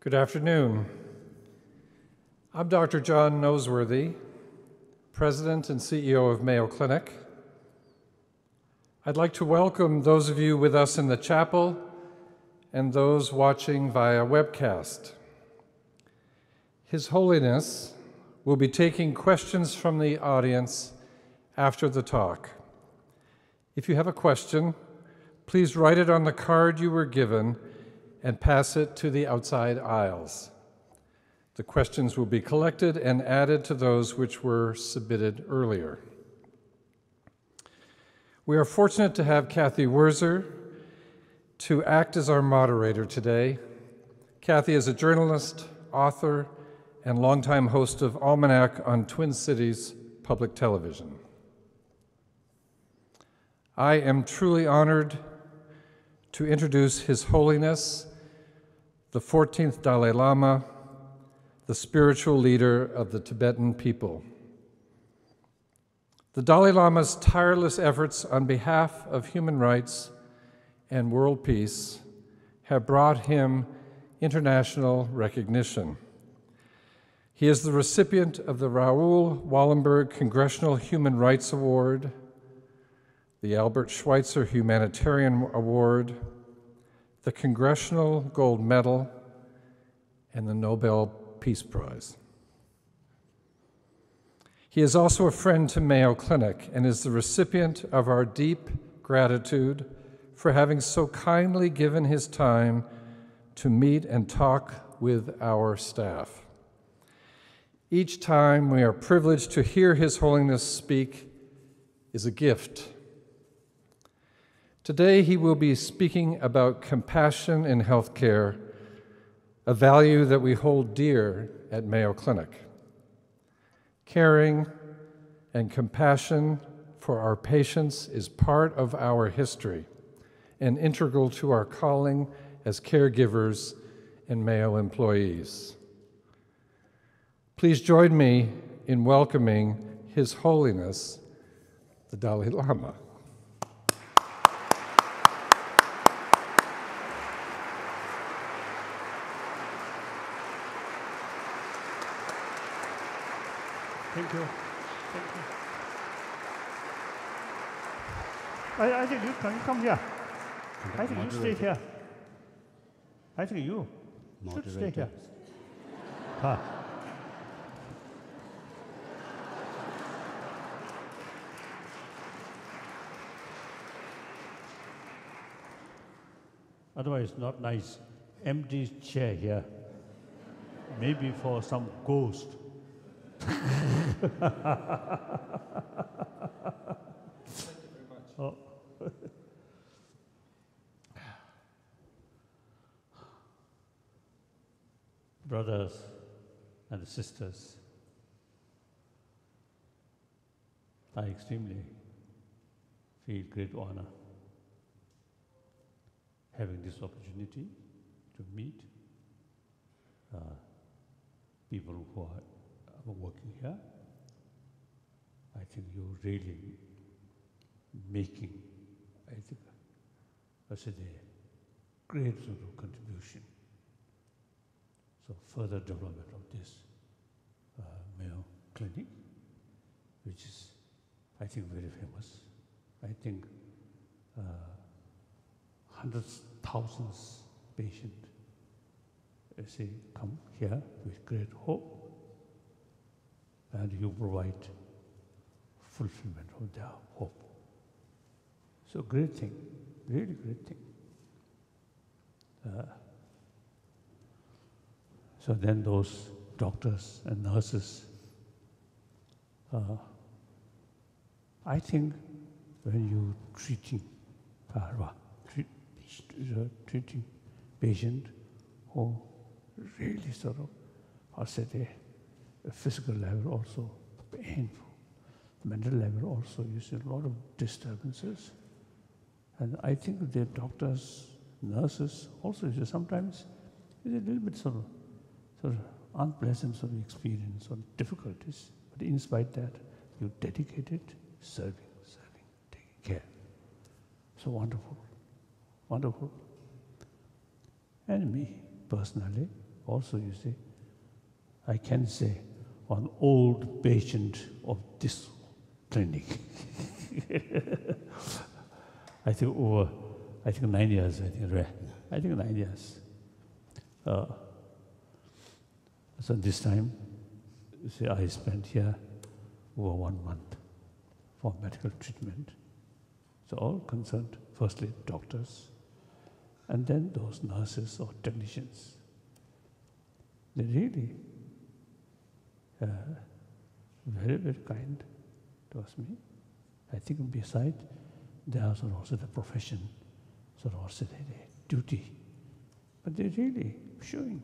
Good afternoon. I'm Dr. John Noseworthy, President and CEO of Mayo Clinic. I'd like to welcome those of you with us in the chapel and those watching via webcast. His Holiness will be taking questions from the audience after the talk. If you have a question, please write it on the card you were given and pass it to the outside aisles. The questions will be collected and added to those which were submitted earlier. We are fortunate to have Kathy Wurzer to act as our moderator today. Kathy is a journalist, author, and longtime host of Almanac on Twin Cities Public Television. I am truly honored to introduce His Holiness, the 14th Dalai Lama, the spiritual leader of the Tibetan people. The Dalai Lama's tireless efforts on behalf of human rights and world peace have brought him international recognition. He is the recipient of the Raoul Wallenberg Congressional Human Rights Award, the Albert Schweitzer Humanitarian Award, the Congressional Gold Medal, and the Nobel Peace Prize. He is also a friend to Mayo Clinic and is the recipient of our deep gratitude for having so kindly given his time to meet and talk with our staff. Each time we are privileged to hear His Holiness speak is a gift. Today, he will be speaking about compassion in healthcare, a value that we hold dear at Mayo Clinic. Caring and compassion for our patients is part of our history and integral to our calling as caregivers and Mayo employees. Please join me in welcoming His Holiness, the Dalai Lama. Thank you. Thank you. I think you can come here. I think you stay here. I think you should stay here. Otherwise, not nice. Empty chair here. Maybe for some ghost. Oh. Brothers and sisters, I extremely feel great honor having this opportunity to meet people who are working here. I think you're really making, I think, a great sort of contribution. So further development of this Mayo Clinic, which is, I think, very famous. I think hundreds, thousands patients, come here with great hope. And you provide fulfillment of their hope. So great thing, really great thing. So then those doctors and nurses, I think when you treating patient who really sort of, the physical level also painful, the mental level also, you see a lot of disturbances. And I think the doctors, nurses also sometimes is a little bit sort of unpleasant sort of experience or difficulties. But in spite of that, you dedicated serving, taking care. So wonderful, wonderful. And me, personally, Also, you see, I can say an old patient of this clinic. I think 9 years, I think 9 years. So this time, you see, I spent here over 1 month for medical treatment. So all concerned, firstly doctors, and then those nurses or technicians. They really very, very kind towards me. I think beside, they are also the profession, also the duty. But they're really showing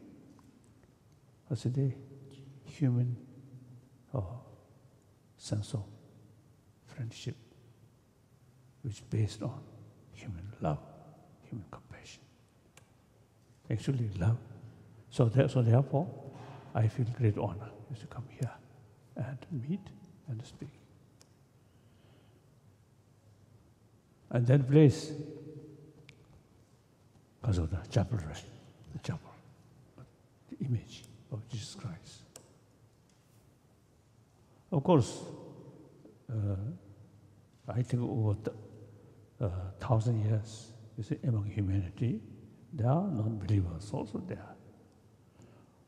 also the human sense of friendship, which is based on human love, human compassion. Actually love. So therefore, I feel great honor to come here and meet and speak. And that place, because of the chapel, right? The chapel, the image of Jesus Christ. Of course, I think over 1,000 years, you see, among humanity, there are non-believers also there.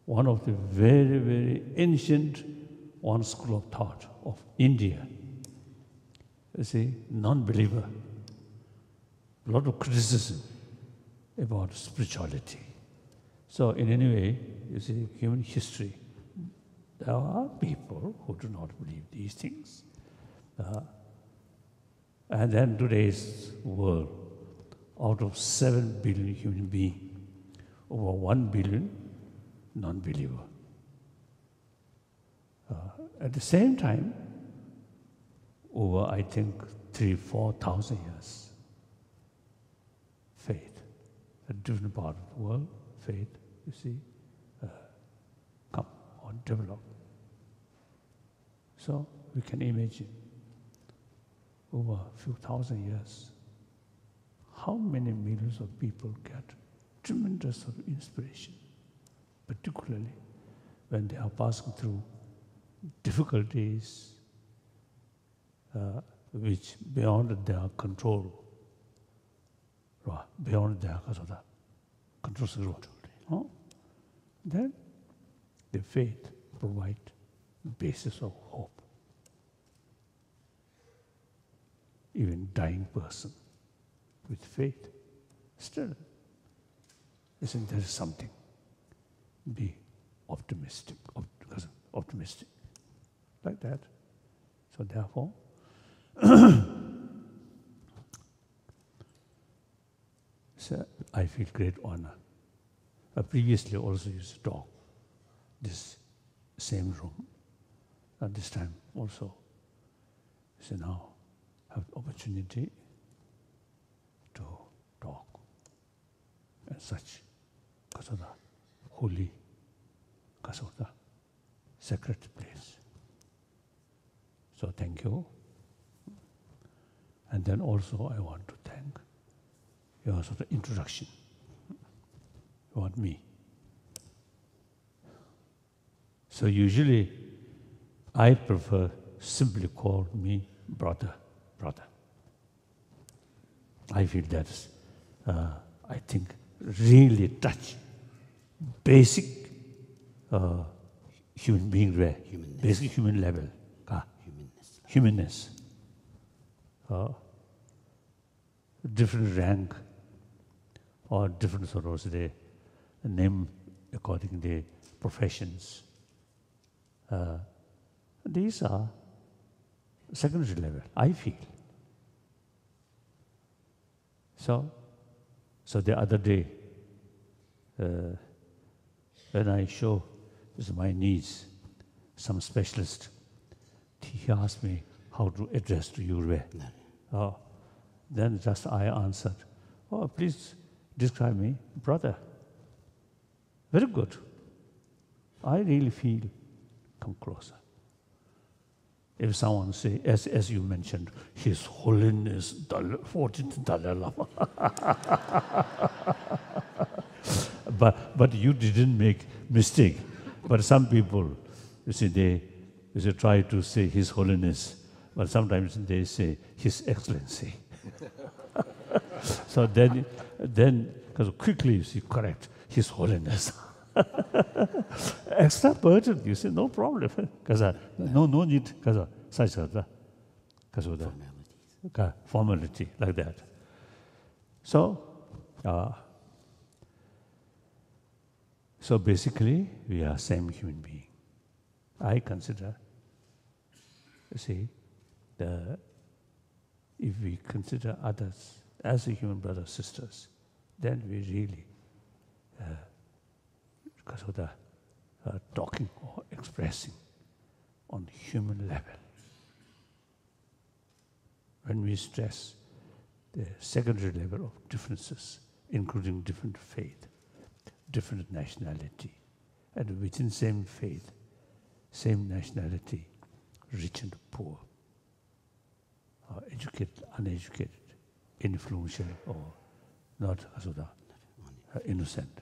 One of the very, very ancient one school of thought of India, you see, non-believer, a lot of criticism about spirituality. So in any way, you see, human history, there are people who do not believe these things. And then today's world, out of 7 billion human beings, over 1 billion non-believer. At the same time, over I think 3,000-4,000 years, faith, a different part of the world, faith, you see, come or develop. So we can imagine over a few thousand years, how many millions of people get tremendous sort of inspiration, particularly when they are passing through difficulties which beyond their control, beyond their control. Then the faith provides basis of hope. Even dying person with faith, still, isn't there something? Be optimistic, like that. So therefore, so I feel great honor. I previously also used to talk this same room. At this time also, so now have the opportunity to talk at such because of the holy, because of the sacred place. So thank you. And then also I want to thank your sort of introduction about me. So usually I prefer simply call me brother. I feel that's, I think, really touch basic human being, basic human level, humanness. Different rank or different sort of the name according to the professions. These are secondary level, I feel. So the other day, when I show my needs, some specialist, he asked me how to address to you. Then just I answered, please describe me, brother. Very good. I really feel, come closer. If someone say, as you mentioned, His Holiness, 14th Dalai Lama. but you didn't make mistake. But some people, you see, they try to say His Holiness, but sometimes they say His Excellency. So then, because quickly you see, correct, His Holiness. Extra burden, you see, no problem. Because no need, because such a formality like that. So, so basically, we are same human being. I consider, see, if we consider others as a human brothers sisters, then we really, because of the talking or expressing on human level. When we stress the secondary level of differences, including different faith, different nationality, and within same faith, same nationality, rich and poor, educated, uneducated, influential or not innocent.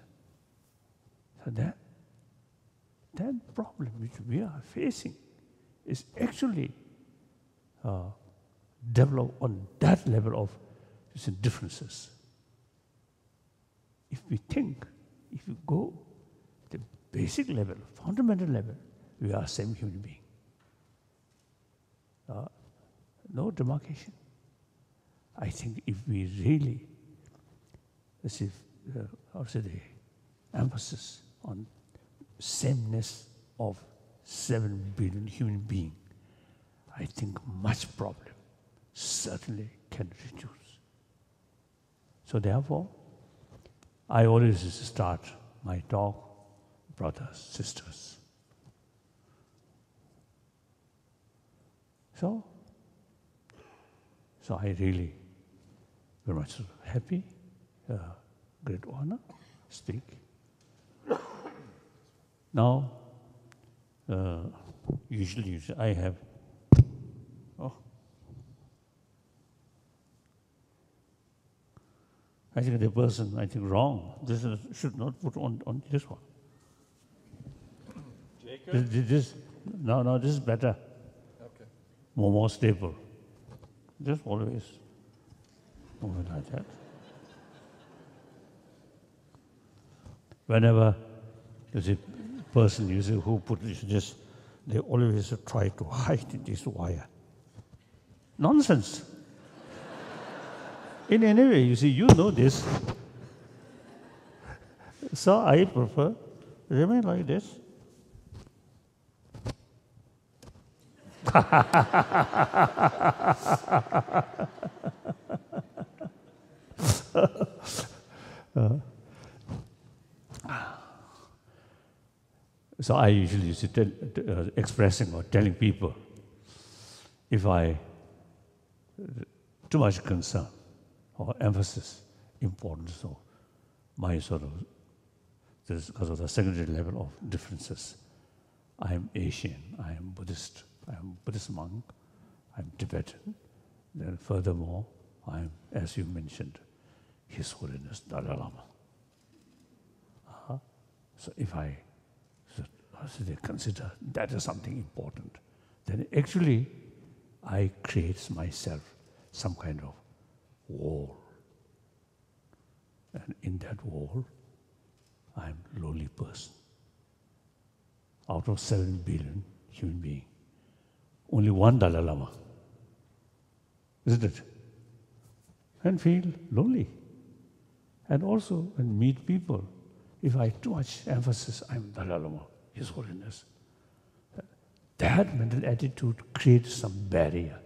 So that problem which we are facing is actually developed on that level of differences. If we think, if we go the basic level, fundamental level, we are same human being. No demarcation. I think if we really, the emphasis on sameness of 7 billion human beings, I think much problem certainly can reduce. So therefore, I always start my talk, brothers, sisters. So I really very much happy, great honor, speak. Now, usually I have, I think the person, wrong. This should not put on this one. Jacob? This is better. Okay. More stable. Just always move it like that. Whenever there's a person who put this, they always try to hide this wire. Nonsense. In any way, you know this. So I prefer remain like this. So I usually expressing or telling people, if I too much concern or emphasis, importance of my this because of the secondary level of differences. I am Asian, I am Buddhist, I am Buddhist monk, I am Tibetan. Then furthermore, I am, as you mentioned, His Holiness Dalai Lama. So if I consider that is something important, then actually I create myself some kind of wall. And in that wall, I am a lowly person. Out of 7 billion human beings, only one Dalai Lama. Isn't it? And feel lonely. And also, when meet people, if I too much emphasis, I'm Dalai Lama, His Holiness. That mental attitude creates some barrier.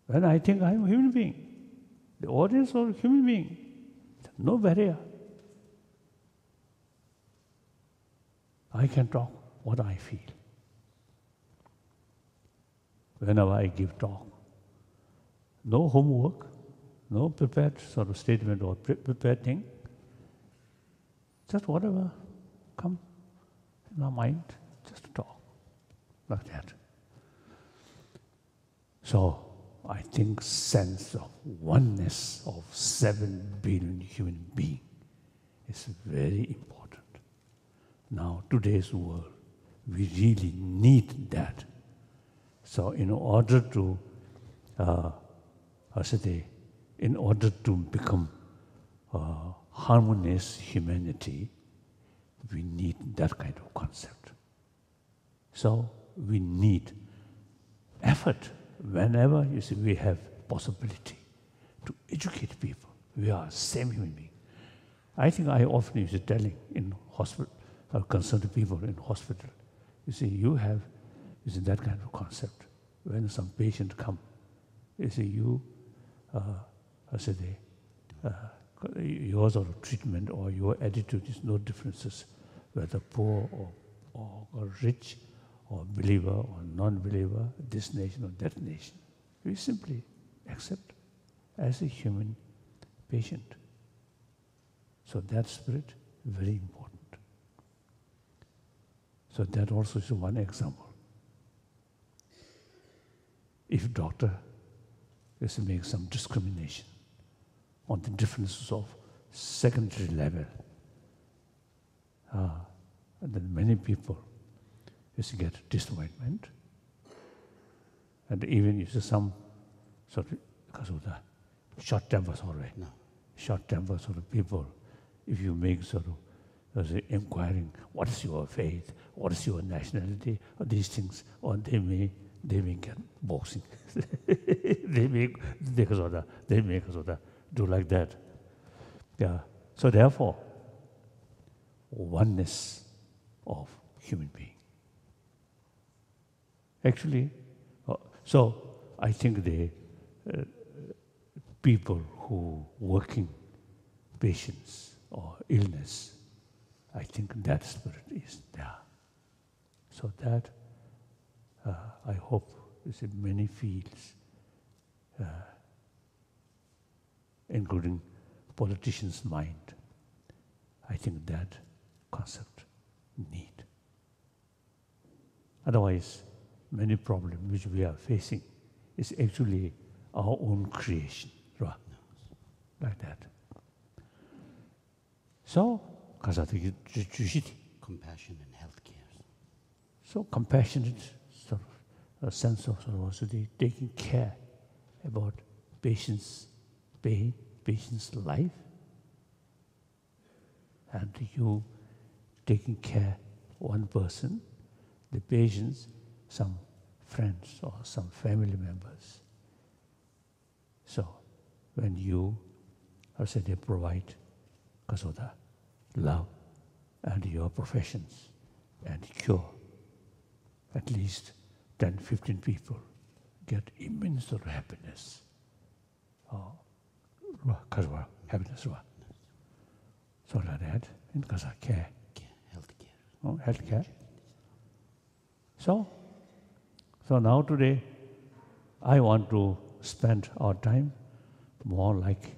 When I think I'm a human being, the audience or human being, no barrier. I can talk what I feel. Whenever I give talk, no homework, no prepared statement or prepared thing, just whatever come in my mind, just talk like that. So I think, sense of oneness of 7 billion human beings is very important. Now, today's world, we really need that. So in order to, in order to become harmonious humanity, we need that kind of concept. So we need effort whenever you see we have possibility to educate people. We are same human being. I think I often used to telling in hospital, concerned people in hospital, you see, you have that kind of concept. When some patient come, you see, your sort of treatment or your attitude is no differences, whether poor or rich, or believer or non-believer, this nation or that nation. We simply accept as a human patient. So that spirit, very important. So that also is one example. If doctor is to make some discrimination on the differences of secondary level, and then many people is to get disappointment, and even you see some sort of, because of the short tempers already. No. Short tempers sort of people, if you make sort of inquiring, what is your faith, what is your nationality, or these things, or they may get boxing. they make do like that. Yeah. So therefore, oneness of human being. Actually, so I think the people who working patients or illness, I think that spirit is there. So that I hope is in many fields, including politicians' mind. I think that concept need. Otherwise, many problems which we are facing is actually our own creation, right? Like that. So, compassion in healthcare. So compassionate sort of a sense of generosity, taking care about patients' pain, patients' life, and you taking care one person, the patients, some friends or some family members. So when you, they provide kasota, love, and your professions, and cure, at least 10, 15 people get immense sort of happiness. Happiness. So like that, in Kazakh care. Healthcare. Oh, healthcare. So now today, I want to spend our time more like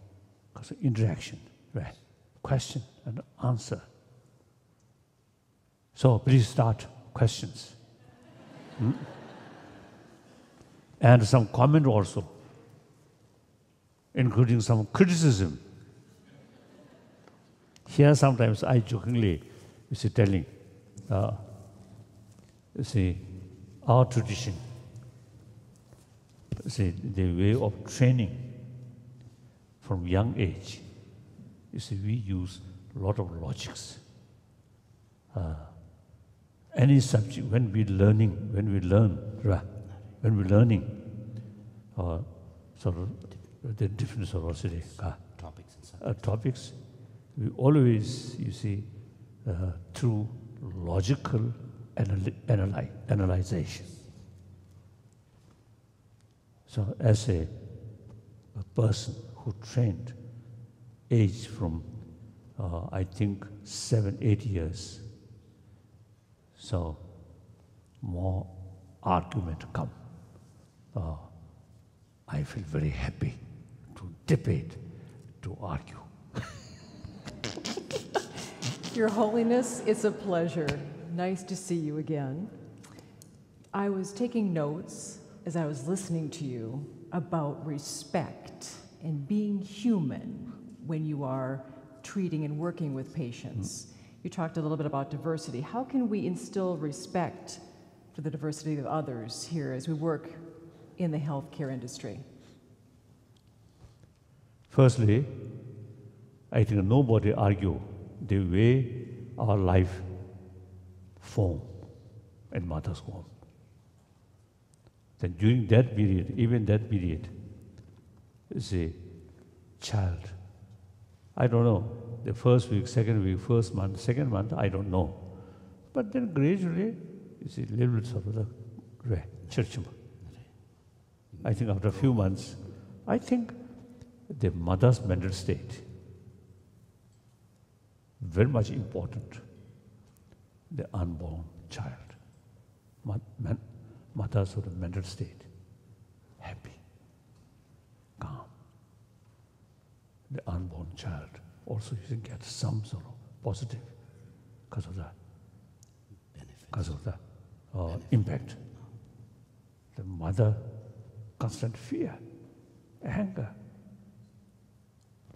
interaction, right? Question and answer. So please start questions. And some comment also, including some criticism. Here sometimes I jokingly telling, our tradition, the way of training from young age, we use a lot of logics. Any subject, when we're learning, sort of the different sort of topics, we always, through logical analyzation. So as a person who trained age from, I think, 7, 8 years, so more argument come. I feel very happy to debate, to argue. Your Holiness, it's a pleasure. Nice to see you again. I was taking notes as I was listening to you, about respect and being human when you are treating and working with patients. You talked a little bit about diversity. How can we instill respect for the diversity of others here as we work in the healthcare industry? Firstly, I think nobody argue the way our life formed in mother's womb. Then during that period, even that period, the child, I don't know, the first week, second week, first month, second month, I don't know. But then gradually, it's a little bit of the church. I think after a few months, I think the mother's mental state, very much important, the unborn child. Mother's sort of mental state, happy, calm. The unborn child also you can get some sort of positive because of that, because of the impact. The mother, constant fear, anger,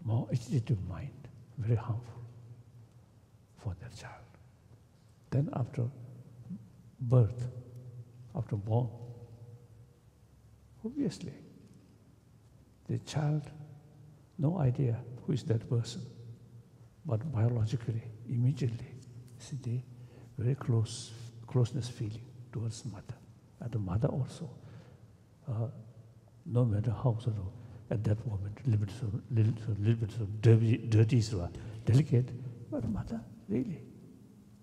more agitated mind, very harmful for that child. Then after birth, after born, obviously, the child, no idea who is that person, but biologically, immediately, see the very closeness feeling towards mother. And the mother also, no matter how sort of, at that moment, little bit of dirty, sort of delicate, but mother, really.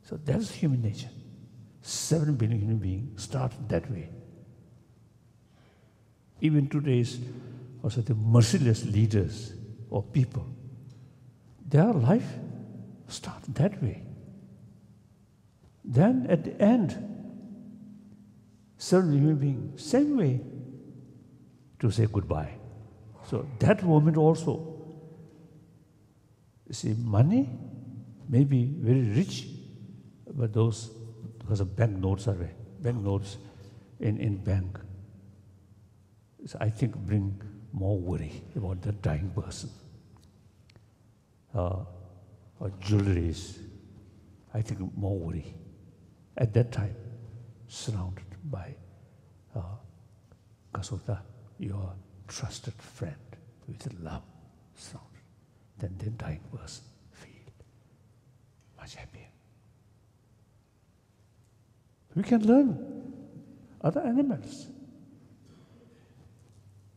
So that's human nature. 7 billion human beings start that way. Even today's also the merciless leaders or people, their life starts that way. Then at the end, 7 human beings, same way to say goodbye. So that moment also, you see, money may be very rich, but those, because of bank notes are there, bank notes in bank, so I think bring more worry about the dying person. Or jewelries, I think more worry. At that time, surrounded by Kasota, your trusted friend with love surrounded, then the dying person feel much happier. We can learn other animals.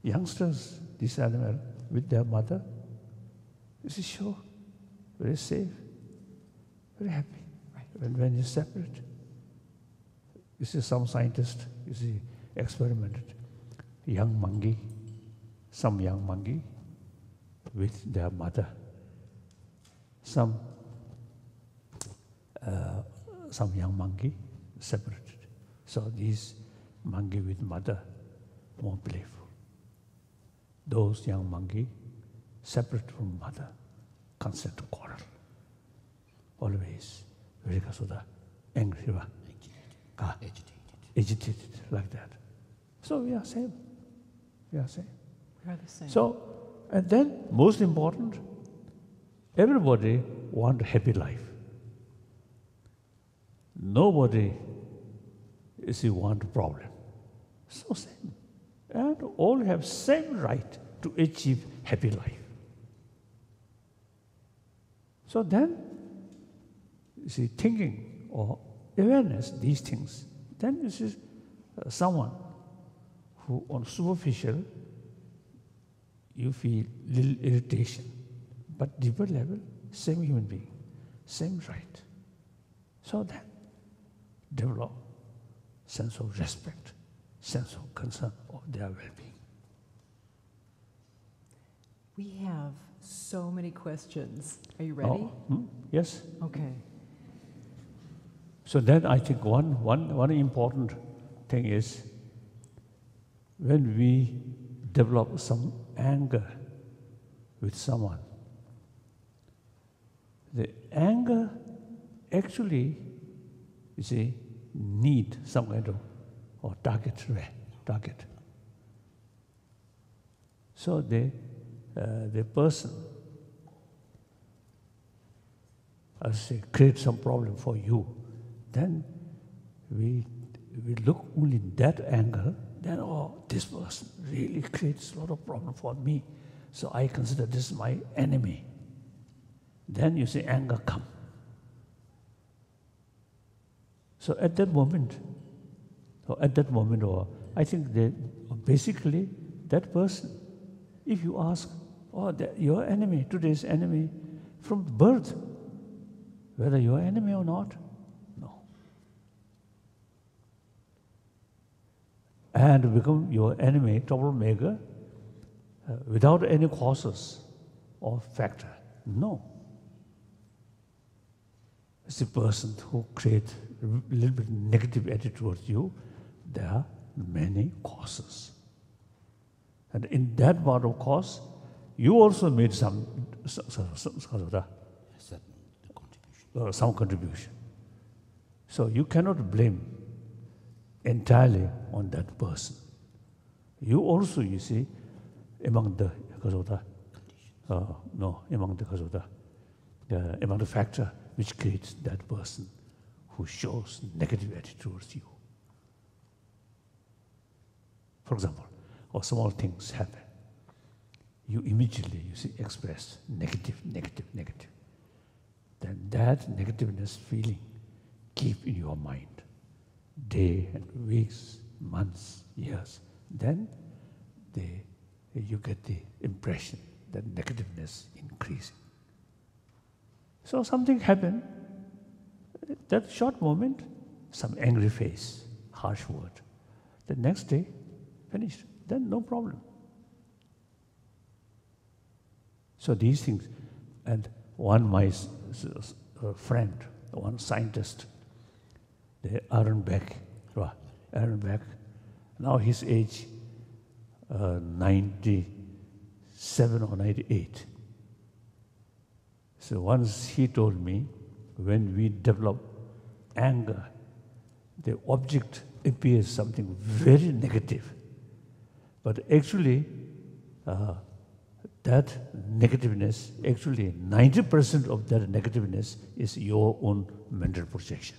Youngsters, this animal with their mother, this is sure, very safe, very happy. Right. When you separate, you see some scientists, you see, experimented, young monkey, some young monkey with their mother, some young monkey separated. So these monkey with mother, more playful. Those young monkey separate from mother, constant to quarrel. Always very angry, agitated like that. So we are same. We are same. We are the same. So, and then most important, everybody want a happy life. Nobody want a problem. So same. And all have same right to achieve happy life. So then, you see, thinking or awareness, these things, then this is someone who on superficial, you feel little irritation, but deeper level, same human being, same right. So then, develop sense of respect, sense of concern of their well-being. We have so many questions. Are you ready? Yes. Okay. So then I think one important thing is when we develop some anger with someone, the anger actually, you see, need some kind of or target. So the person, I say, create some problem for you, then we look only in that angle, then, oh, this person really creates a lot of problem for me, so I consider this my enemy. Then you see anger come. So at that moment, or I think that basically that person, if you ask, oh, your enemy, today's enemy, from birth, whether you're enemy or not, no. And become your enemy, troublemaker, without any causes or factor, no. It's the person who creates a little bit negative attitude towards you. There are many causes. And in that part of cause, you also made some contribution. So you cannot blame entirely on that person. You also, you see, among the factor which creates that person who shows negative attitude towards you. For example, or small things happen. You immediately, you see, express negative. Then that negativeness feeling keep in your mind, day and weeks, months, years. Then you get the impression that negativeness increasing. So something happened, that short moment, some angry face, harsh word. The next day, finished. Then no problem. So these things, and my friend, one scientist, the Aaron Beck, now his age 97 or 98. So once he told me, when we develop anger, the object appears something very negative. But actually, that negativeness, actually 90% of that negativeness is your own mental projection.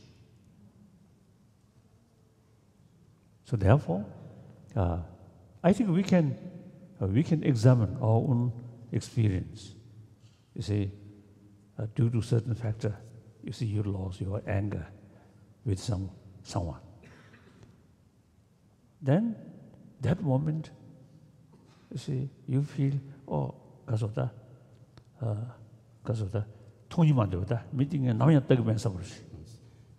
So therefore, I think we can examine our own experience. You see, due to certain factor, you see you lost your anger with someone. Then, that moment, you see, you feel, oh, because of that, meeting and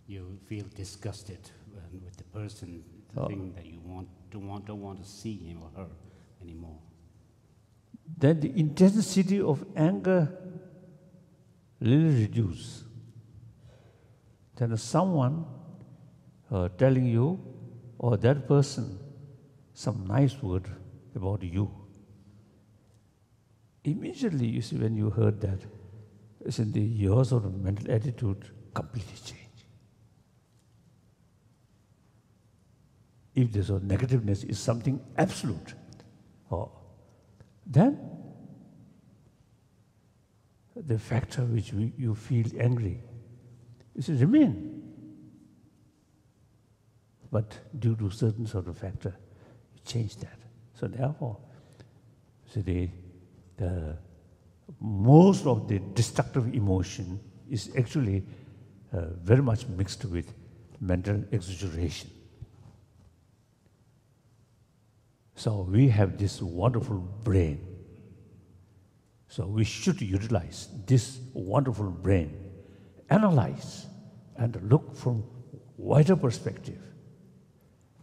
you feel disgusted with the person, the thing that you don't want to see him or her anymore. Then the intensity of anger little reduce. Then someone telling you, or that person, some nice word about you. Immediately, you see, when you heard that, your sort of mental attitude completely changed. If this negativeness is something absolute, then the factor which you feel angry, remain. But due to certain sort of factor, you change that. So therefore, most of the destructive emotion is actually very much mixed with mental exaggeration. So we have this wonderful brain. So we should utilize this wonderful brain, analyze, and look from wider perspective.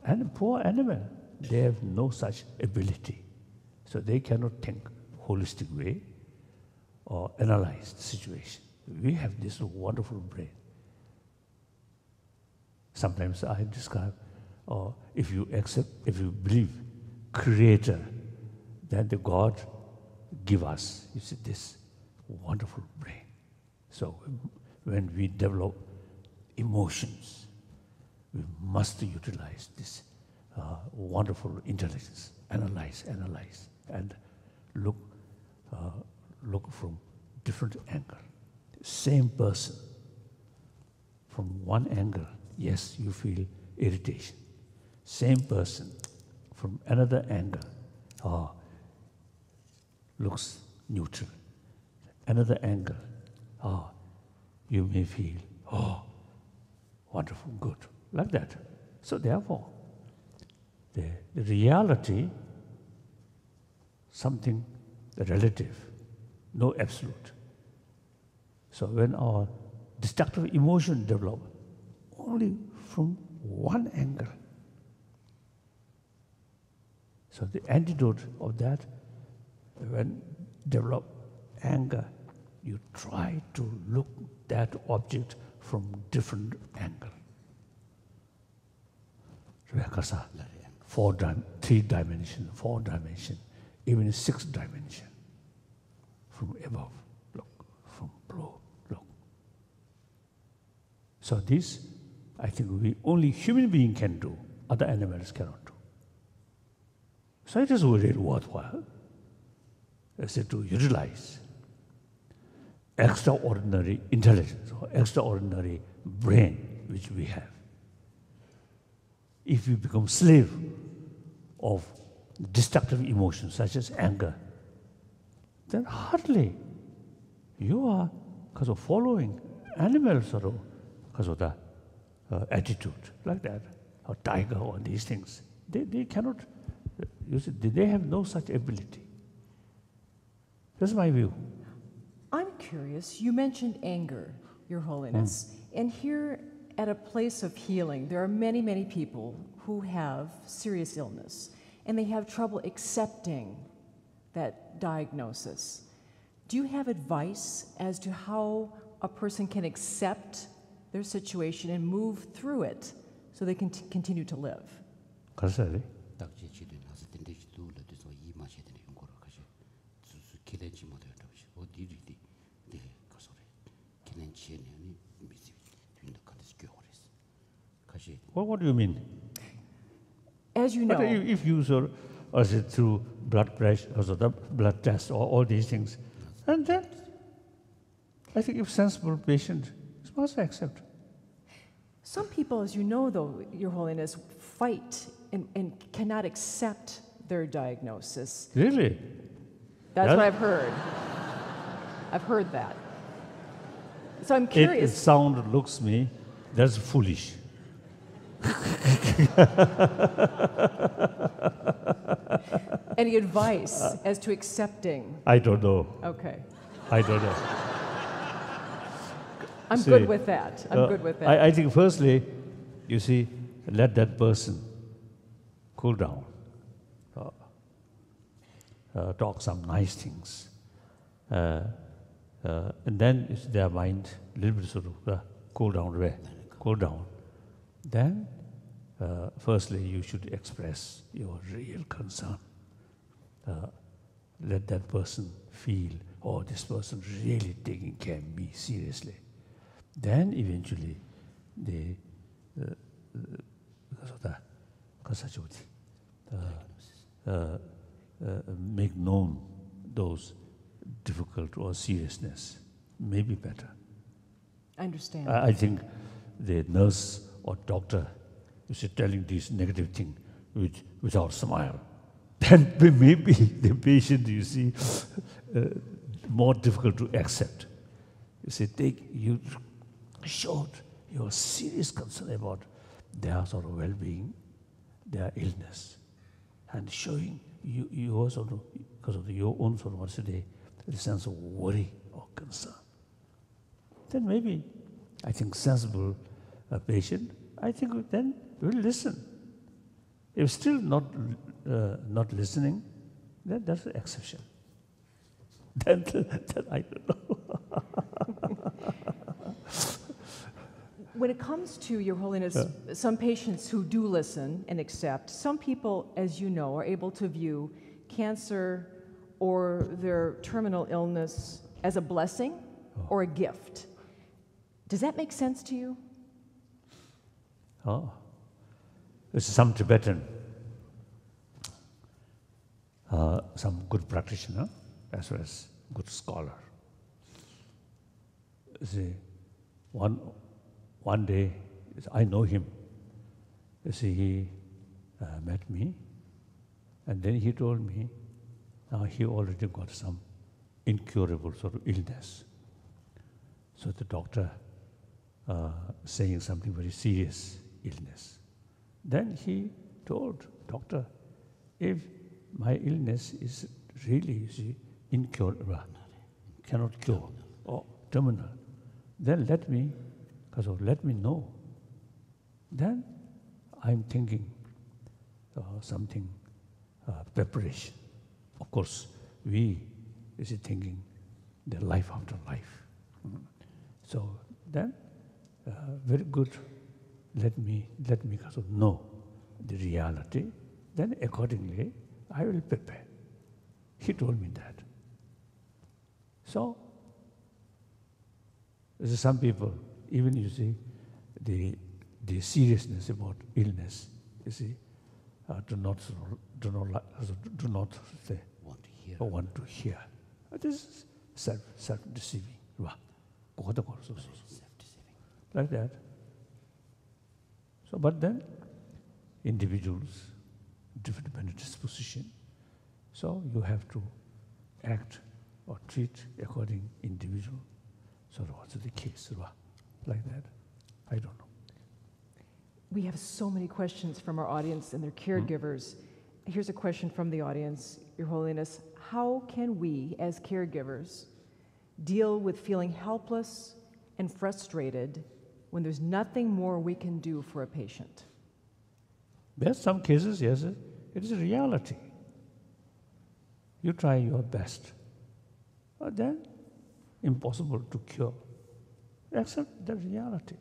And poor animal, they have no such ability. So they cannot think holistic way or analyze the situation. We have this wonderful brain. Sometimes I describe, if you believe Creator, then the God give us, this wonderful brain. So when we develop emotions, we must utilize this wonderful intelligence, analyze, and look from different angle. Same person, from one angle, yes, you feel irritation. Same person, from another angle, looks neutral. Another angle, you may feel, wonderful, good, like that. So therefore, the reality, something relative, no absolute. So when our destructive emotion develop, only from one angle. So the antidote of that, when develop anger, you try to look that object from different angle. Three dimension, 4 dimension, even 6 dimension. From above, look, from below, look. So this, I think only human being can do, other animals cannot do. So it is really worthwhile, to utilize extraordinary intelligence or extraordinary brain which we have. If you become slave of destructive emotions such as anger, then hardly you are, because of following animals or because of the attitude like that, or tiger or these things. They cannot, you see, they have no such ability. That's my view. I'm curious, you mentioned anger, Your Holiness, and here at a place of healing, there are many, many people who have serious illness, and they have trouble accepting that diagnosis. Do you have advice as to how a person can accept their situation and move through it so they can continue to live? Well, what do you mean? As you know, but if you through blood pressure, because of the blood test, or all these things, and then I think if sensible patient must accept. Some people, as you know, though, Your Holiness, fight and cannot accept their diagnosis. Really? That's what I've heard. I've heard that. So I'm curious. It sound looks me, that's foolish. Any advice as to accepting? I don't know. Okay. I don't know. I'm good with that. I'm good with that. I think firstly, you see, let that person cool down. Talk some nice things. And then it's their mind a little bit sort of cool down. Then, firstly, you should express your real concern. Let that person feel, oh, this person really taking care of me seriously. Then eventually, because of the make known those difficult or seriousness, may be better. I understand. I think the nurse or doctor is telling this negative thing without smile. Then maybe the patient, you see, more difficult to accept. You see, you showed your serious concern about their sort of well-being, their illness, and showing you also, because of your own sort of the sense of worry or concern. Then maybe, I think sensible patient, I think then will listen. If still not listening, then that's an exception. Then I don't know. When it comes to, Your Holiness, some patients who do listen and accept, some people, as you know, are able to view cancer or their terminal illness as a blessing or a gift. Does that make sense to you? It's some Tibetan some good practitioner as well as good scholar. See, one day, I know him. See, he met me, and then he told me, now he already got some incurable sort of illness. So the doctor saying something very serious illness. Then he told doctor, if my illness is really, you see, incurable, cannot cure, or terminal, then let me know. Then I'm thinking something, preparation. Of course, we is thinking the life after life. So then, very good. Let me know the reality. Then accordingly, I will prepare. He told me that. So, some people, even you see, the seriousness about illness, you see, do not say, want to hear. This is self-deceiving. Self-deceiving. Like that. So, but then, individuals, different disposition. So you have to act or treat according individual. So what's the case? Like that? I don't know. We have so many questions from our audience and their caregivers. Here's a question from the audience, Your Holiness. How can we, as caregivers, deal with feeling helpless and frustrated when there's nothing more we can do for a patient? There's some cases, yes, it is a reality. You try your best, but then impossible to cure. Accept the reality.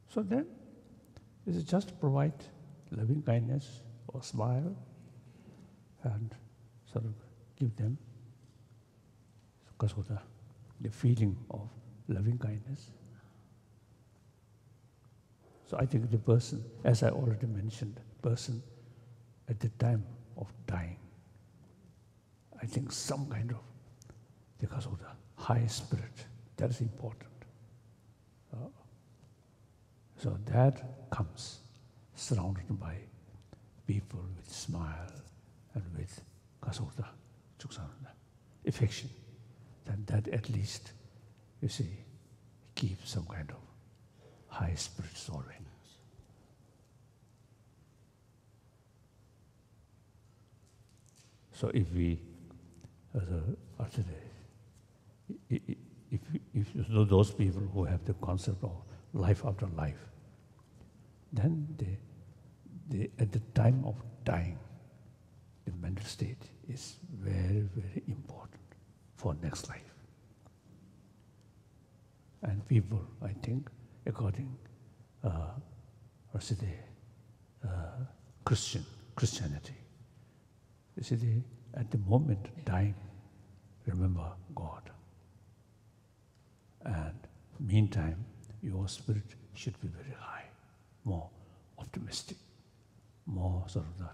So then, is just provide loving kindness or smile and sort of give them because of the feeling of loving kindness. So I think the person, as I already mentioned, person at the time of dying, I think some kind of, because of the high spirit, that is important. So that comes surrounded by people with smile and with kasota, affection. Then that at least, you see, keeps some kind of high spirits already. So if we, if you know those people who have the concept of life after life, then they at the time of dying, the mental state is very, very important for next life. And people, I think, according Christianity, you see, at the moment dying, remember God. And meantime, your spirit should be very high, more optimistic, more sort of the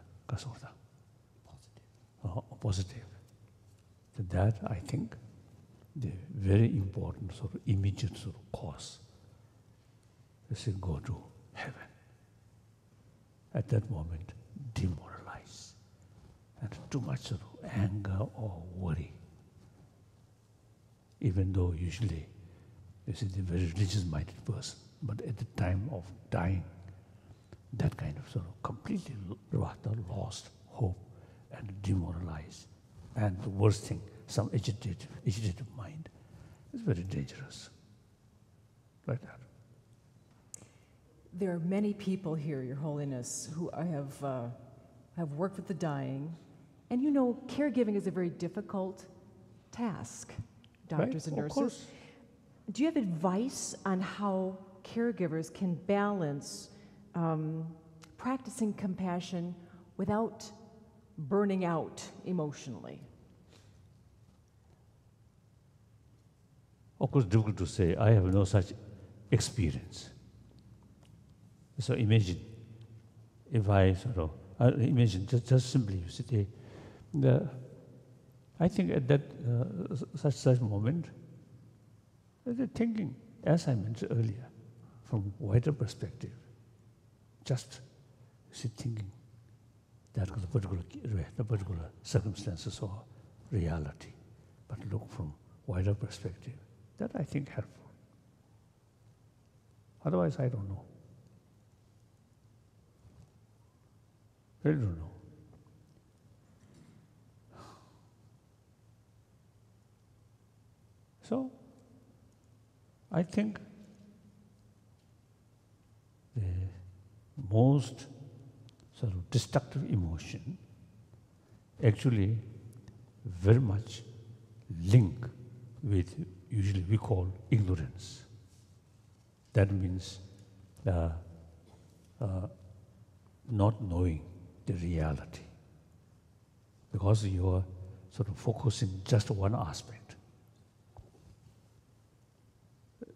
positive. So that, I think, the very important sort of immediate sort of cause is to go to heaven. At that moment, demoralize. And too much sort of anger or worry. Even though usually, you see, the very religious-minded person, but at the time of dying, that kind of sort of completely lost hope and demoralized. And the worst thing, some agitated mind. It's very dangerous. Like that. There are many people here, Your Holiness, who I have worked with the dying. And you know, caregiving is a very difficult task, doctors and nurses. Of course. Do you have advice on how caregivers can balance practicing compassion without burning out emotionally? Of course, difficult to say. I have no such experience. So imagine, if I sort of, imagine, just simply, you see, I think at that such moment, the thinking, as I mentioned earlier, from wider perspective, just thinking that the particular circumstances or reality, but look from wider perspective. That I think helpful. Otherwise, I don't know. Really don't know. So, I think the most sort of destructive emotion actually very much link with usually we call ignorance. That means not knowing the reality, because you are sort of focusing just one aspect.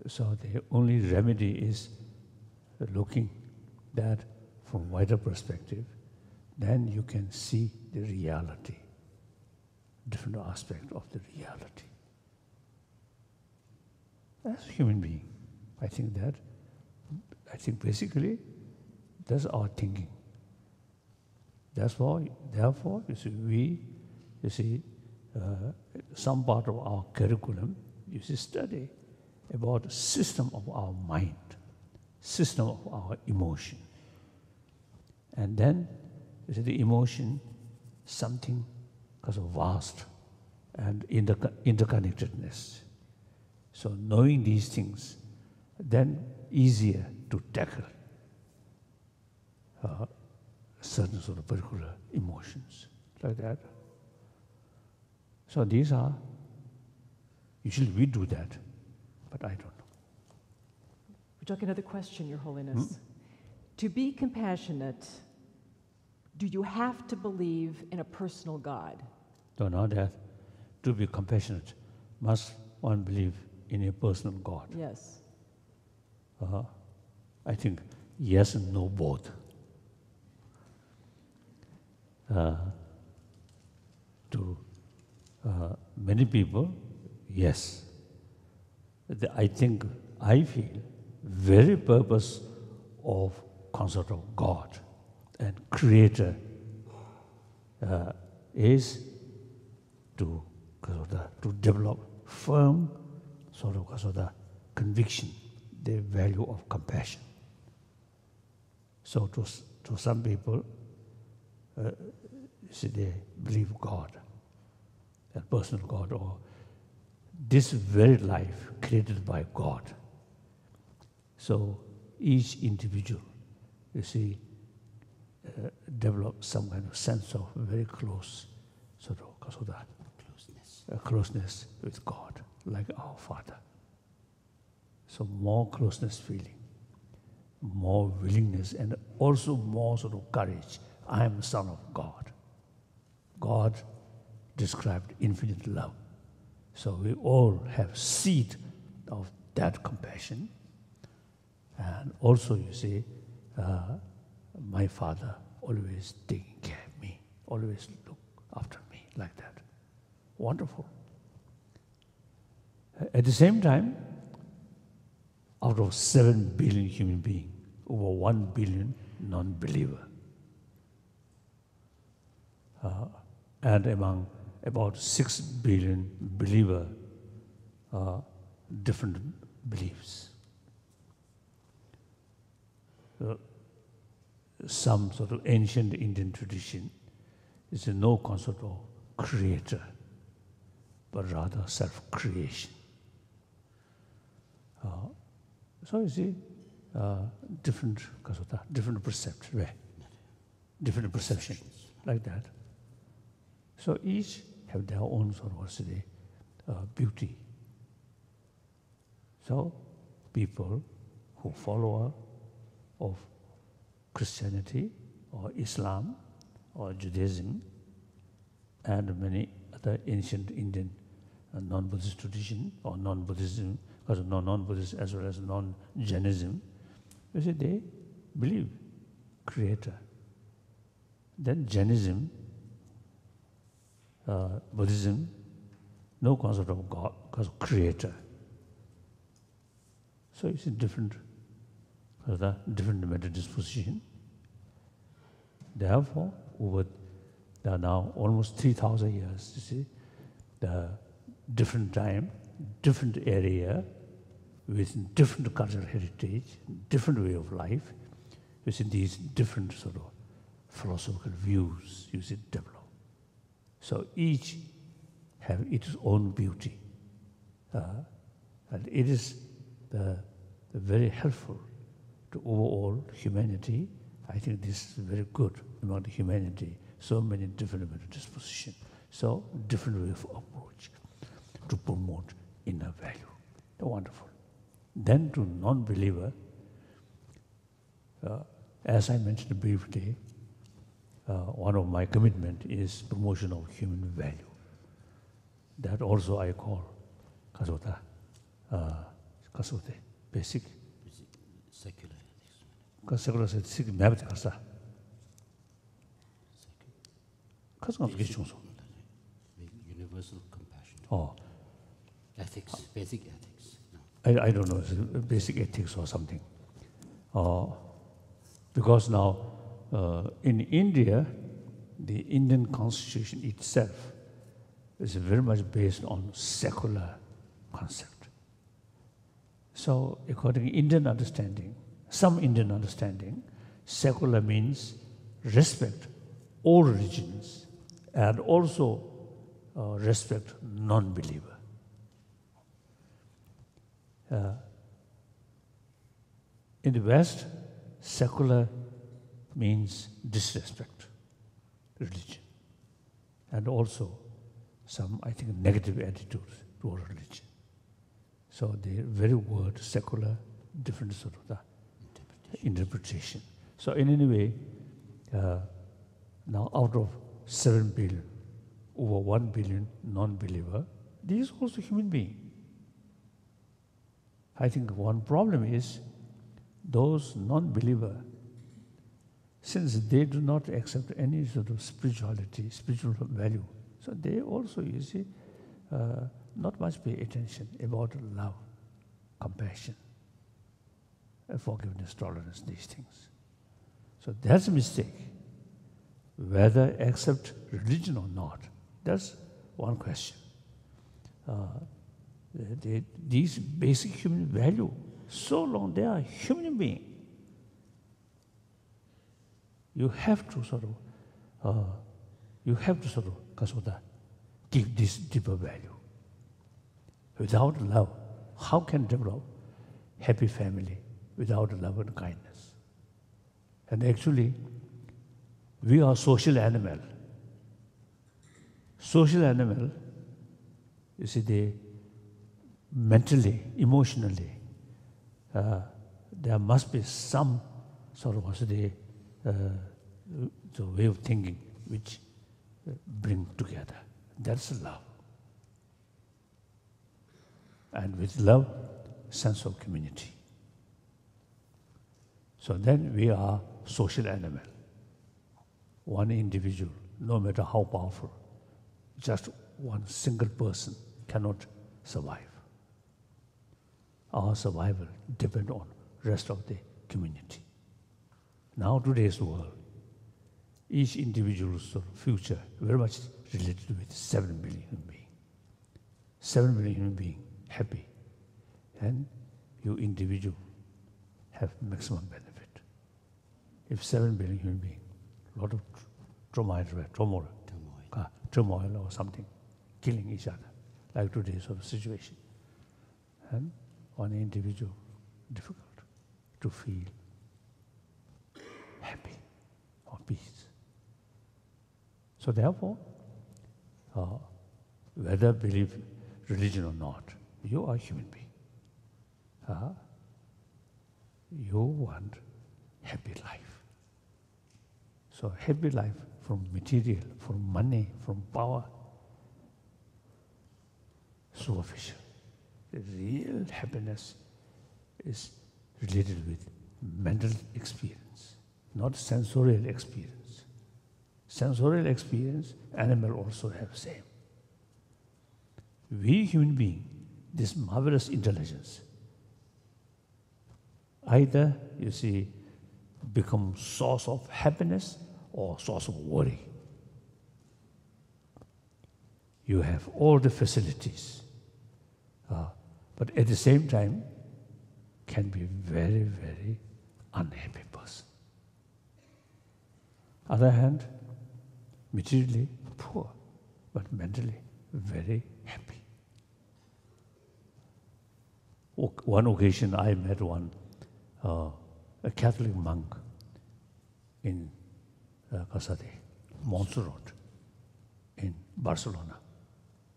So the only remedy is looking that from wider perspective, then you can see the reality, different aspect of the reality. As a human being, I think basically that's our thinking. Therefore, you see, some part of our curriculum, study about the system of our mind, system of our emotion. And then, the emotion, something because of vast and interconnectedness. So knowing these things, then easier to tackle certain sort of particular emotions, like that. So these are, usually we do that, but I don't know. Would you like another question, Your Holiness? To be compassionate, do you have to believe in a personal God? Don't know that. To be compassionate, must one believe in a personal God? Yes. I think yes and no both. To many people, yes. I feel very purpose of concept of God and Creator is to develop firm sort of the conviction, the value of compassion. So to some people, they believe God, a personal God, or this very life created by God. So each individual, develop some kind of sense of very close sort of closeness with God, like our Father. So more closeness feeling, more willingness, and also more sort of courage. I am a son of God. God described infinite love. So we all have seed of that compassion. And also, my Father always taking care of me, always look after me, like that. Wonderful. At the same time, out of 7 billion human beings, over 1 billion non-believer. And among about 6 billion believer, different beliefs. Some sort of ancient Indian tradition is no concept of creator, but rather self-creation. So different perception, different perceptions, like that. So each have their own sort of beauty. So people who follower of Christianity or Islam or Judaism and many other ancient Indian non-Buddhist tradition or non-Buddhism, or non-Buddhist as well as non-Jainism, they believe creator. Then Jainism, Buddhism, no concept of God, because of creator. So it's a different mental disposition. Therefore, there are now almost 3,000 years, you see, the different time, different area, with different cultural heritage, different way of life, you see these different sort of philosophical views, you see, develop. So each have its own beauty. And it is very helpful to overall humanity. I think this is very good among the humanity. So many different mental dispositions. So different way of approach to promote inner value. Wonderful. Then to non-believer, as I mentioned briefly, one of my commitment is promotion of human value. That also I call kasota, basic. Secular ethics. Secular ethics, mabit kasa. Universal compassion. Oh. Ethics, basic ethics. No. I don't know, it's basic ethics or something. Because now in India, the Indian constitution itself is very much based on secular concept. So according to Indian understanding, some Indian understanding, secular means respect all religions and also respect non-believer. In the West, secular means disrespect religion and also some, I think, negative attitudes toward religion. So the very word secular, different sort of the interpretation. So in any way, now out of 7 billion, over 1 billion non-believer, these are also human beings. I think one problem is those non-believer, since they do not accept any sort of spirituality, spiritual value, so they also, you see, not much pay attention about love, compassion, forgiveness, tolerance, these things. So that's a mistake. Whether accept religion or not, that's one question. These basic human value, so long they are human beings, you have to sort of give this deeper value. Without love, how can develop happy family without love and kindness? And actually, we are social animal. Social animal, you see, they mentally, emotionally, there must be some sort of the way of thinking which bring together. That's love. And with love, sense of community. So then we are social animal. One individual, no matter how powerful, just one single person cannot survive. Our survival depends on rest of the community. Now today's world, each individual's future very much related with 7 billion human beings. 7 billion human beings happy, and you individual have maximum benefit. If 7 billion human beings, a lot of turmoil or something, killing each other, like today's sort of situation, and one individual difficult to feel happy or peace. So therefore, whether believe religion or not, you are a human being. You want happy life. So happy life from material, from money, from power, superficial. The real happiness is related with mental experience, not sensorial experience. Sensorial experience, animal also have same. We human being, this marvelous intelligence, either, you see, become source of happiness or source of worry. You have all the facilities, but at the same time, can be very, very unhappy person. Other hand, materially poor, but mentally very happy. One occasion I met a Catholic monk in Montserrat in Barcelona.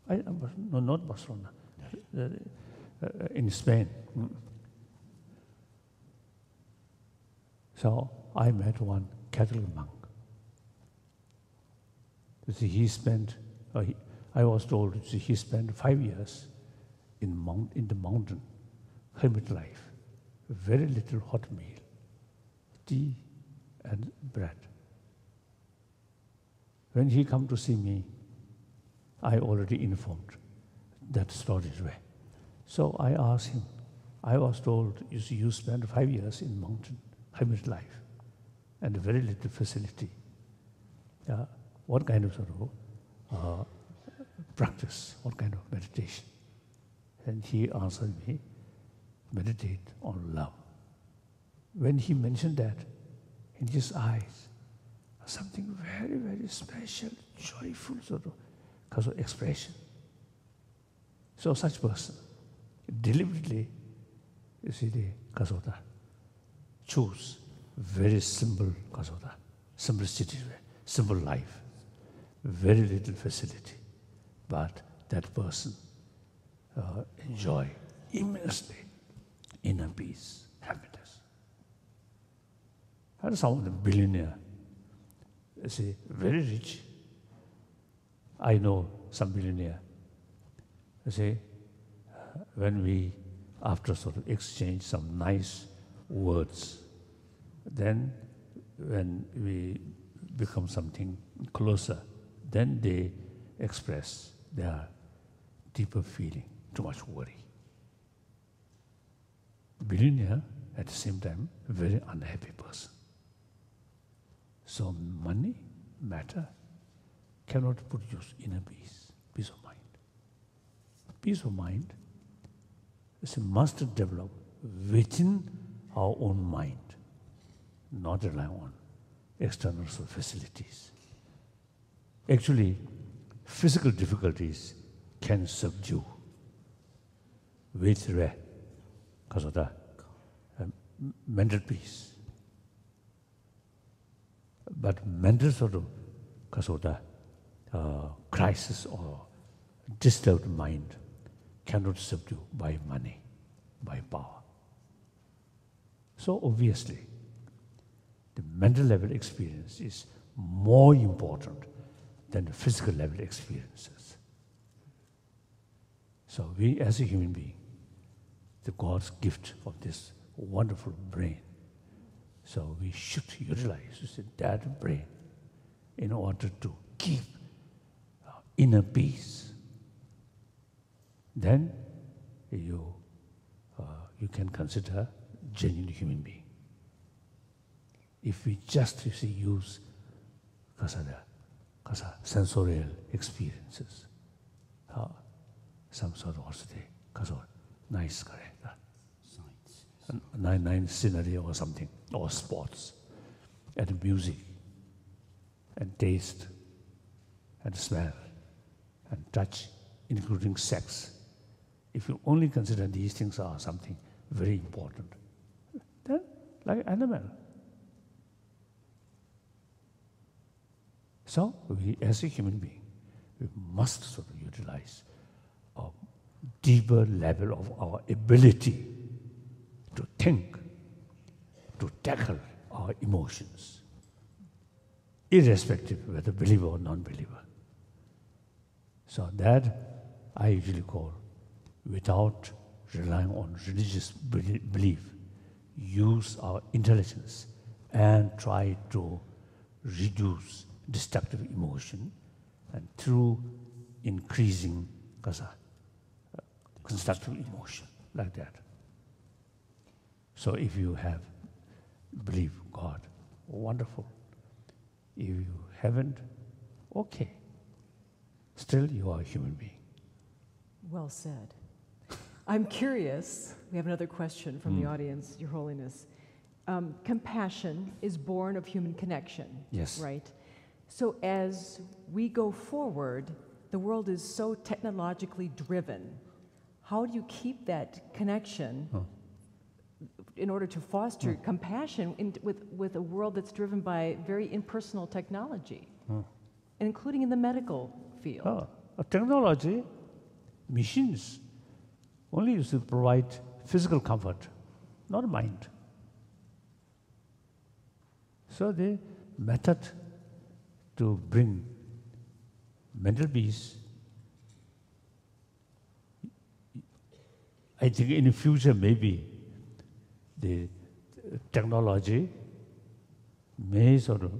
No, not Barcelona, in Spain. So I met one Catholic monk. You see, he spent, I was told, he spent 5 years in the mountain, hermit life, very little hot meal, tea and bread. When he come to see me, I already informed that story. So I asked him, I was told, you see, you spent 5 years in mountain, hermit life, and very little facility. What kind of practice, what kind of meditation? And he answered me, meditate on love. When he mentioned that, in his eyes, something very, very special, joyful because of expression. So such person, deliberately, you see, the kasota, choose very simple kasota, simplicity, simple life, very little facility, but that person enjoy immensely inner peace, happiness. And some of the billionaire, you see, very rich. I know some billionaire. You see, when we, after sort of exchange some nice words, then when we become something closer, then they express their deeper feeling, too much worry. Billionaire, at the same time, a very unhappy person. So money, matter, cannot produce inner peace, peace of mind. Peace of mind is a must develop within our own mind, not rely on external facilities. Actually, physical difficulties can subdue with because of the mental peace. But mental because of the crisis or disturbed mind cannot subdue by money, by power. So obviously, the mental level experience is more important than the physical level experiences. So we as a human being, the God's gift of this wonderful brain, so we should utilize that brain in order to keep inner peace. Then you can consider genuine human being. If we just use sensorial experiences, some sort of nice nice scenery or something, or sports, and music, and taste, and smell, and touch, including sex. If you only consider these things are something very important, then like animal. So we, as a human being, we must sort of utilize a deeper level of our ability to think, to tackle our emotions, irrespective of whether believer or non-believer. So that I usually call, without relying on religious belief, use our intelligence and try to reduce destructive emotion, and through increasing constructive emotion, like that. So if you have believe God, wonderful. If you haven't, okay. Still, you are a human being. Well said. I'm curious, we have another question from the audience, Your Holiness. Compassion is born of human connection, Yes. right? So as we go forward, the world is so technologically driven. How do you keep that connection in order to foster compassion with a world that's driven by very impersonal technology, including in the medical field? Technology, machines, only used to provide physical comfort, not mind. So the method to bring mental peace, I think in the future maybe the technology may sort of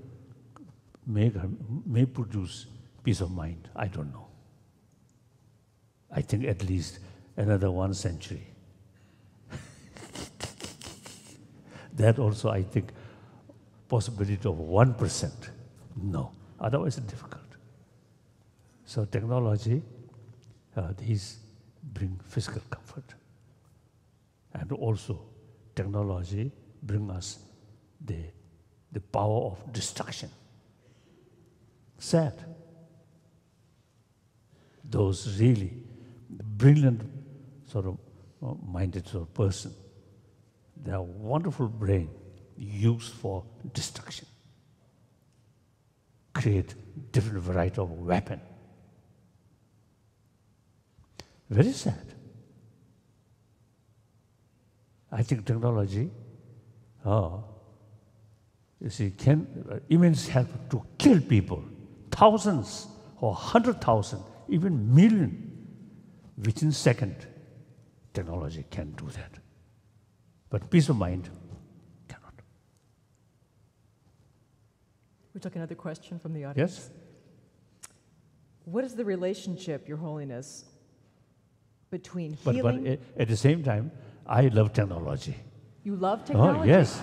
may produce peace of mind. I don't know. I think at least another 1 century. That also, I think, possibility of 1%. No, otherwise it's difficult. So technology, these bring physical comfort. And also, technology bring us the power of destruction. Sad. Those really brilliant sort of minded sort of person, their wonderful brain used for destruction, create different variety of weapon. Very sad. I think technology, you see, can immense help to kill people, thousands or 100,000, even million, within second. Technology can do that, but peace of mind cannot. We took another question from the audience. Yes. What is the relationship, Your Holiness, between But healing? at the same time, I love technology. You love technology? Oh, yes.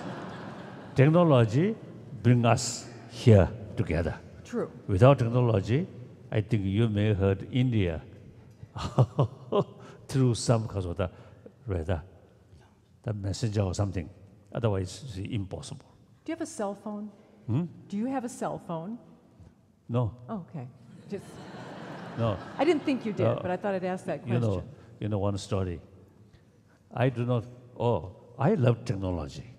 Technology brings us here together. True. Without technology, I think you may have heard India through some because of the messenger or something. Otherwise, it's impossible. Do you have a cell phone? Do you have a cell phone? No, Oh, okay. Just, no. I didn't think you did, but I thought I'd ask that question. You know one story. I do not. Oh, I love technology.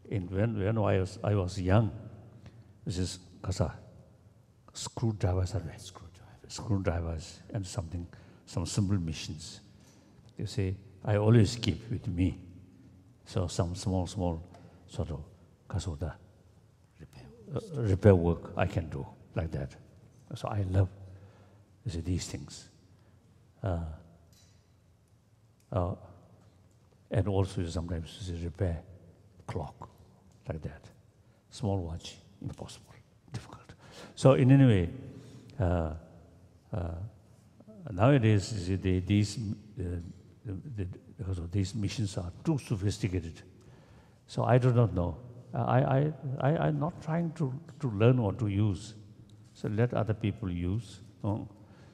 When I was young, this is screwdrivers are there. Screwdrivers and some simple machines. You see, I always keep with me. So some small sort of repair work I can do like that. So I love these things. And also sometimes repair clock like that. Small watch, impossible, difficult. So in any way, nowadays because of these machines are too sophisticated. So I do not know. I'm not trying to learn or to use. So let other people use.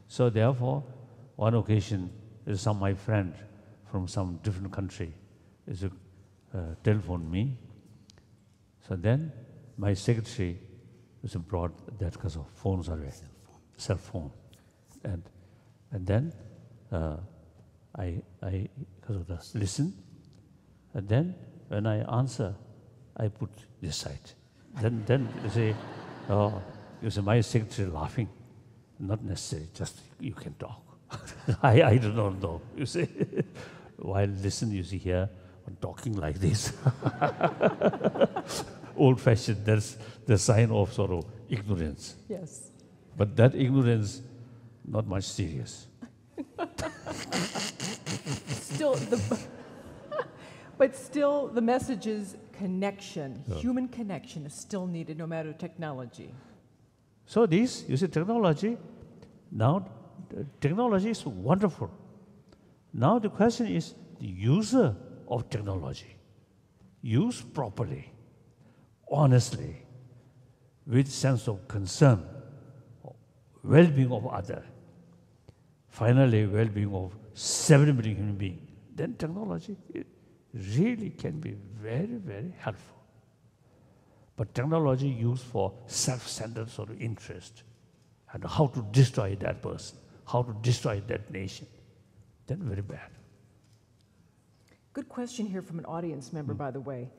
So therefore, one occasion, my friend from some different country telephoned me. So then my secretary brought that because of phones are there, cell phone. And then I because of the listen. And then when I answer, I put this side. Then you say my secretary laughing. Not necessary, just you can talk. I do not know, you see. While listen, you see here, I'm talking like this. Old-fashioned, that's the sign of sort of ignorance. Yes. But that ignorance, not much serious. Still, But still, the message is connection. Human connection is still needed no matter technology. So this, you see, technology, now technology is wonderful. Now the question is the user of technology. Use properly, honestly, with sense of concern, well-being of others, finally well-being of 7 billion human beings. Then technology really can be very, very helpful. But technology used for self-centered sort of interest and how to destroy that person, how to destroy that nation, then very bad. Good question here from an audience member, by the way.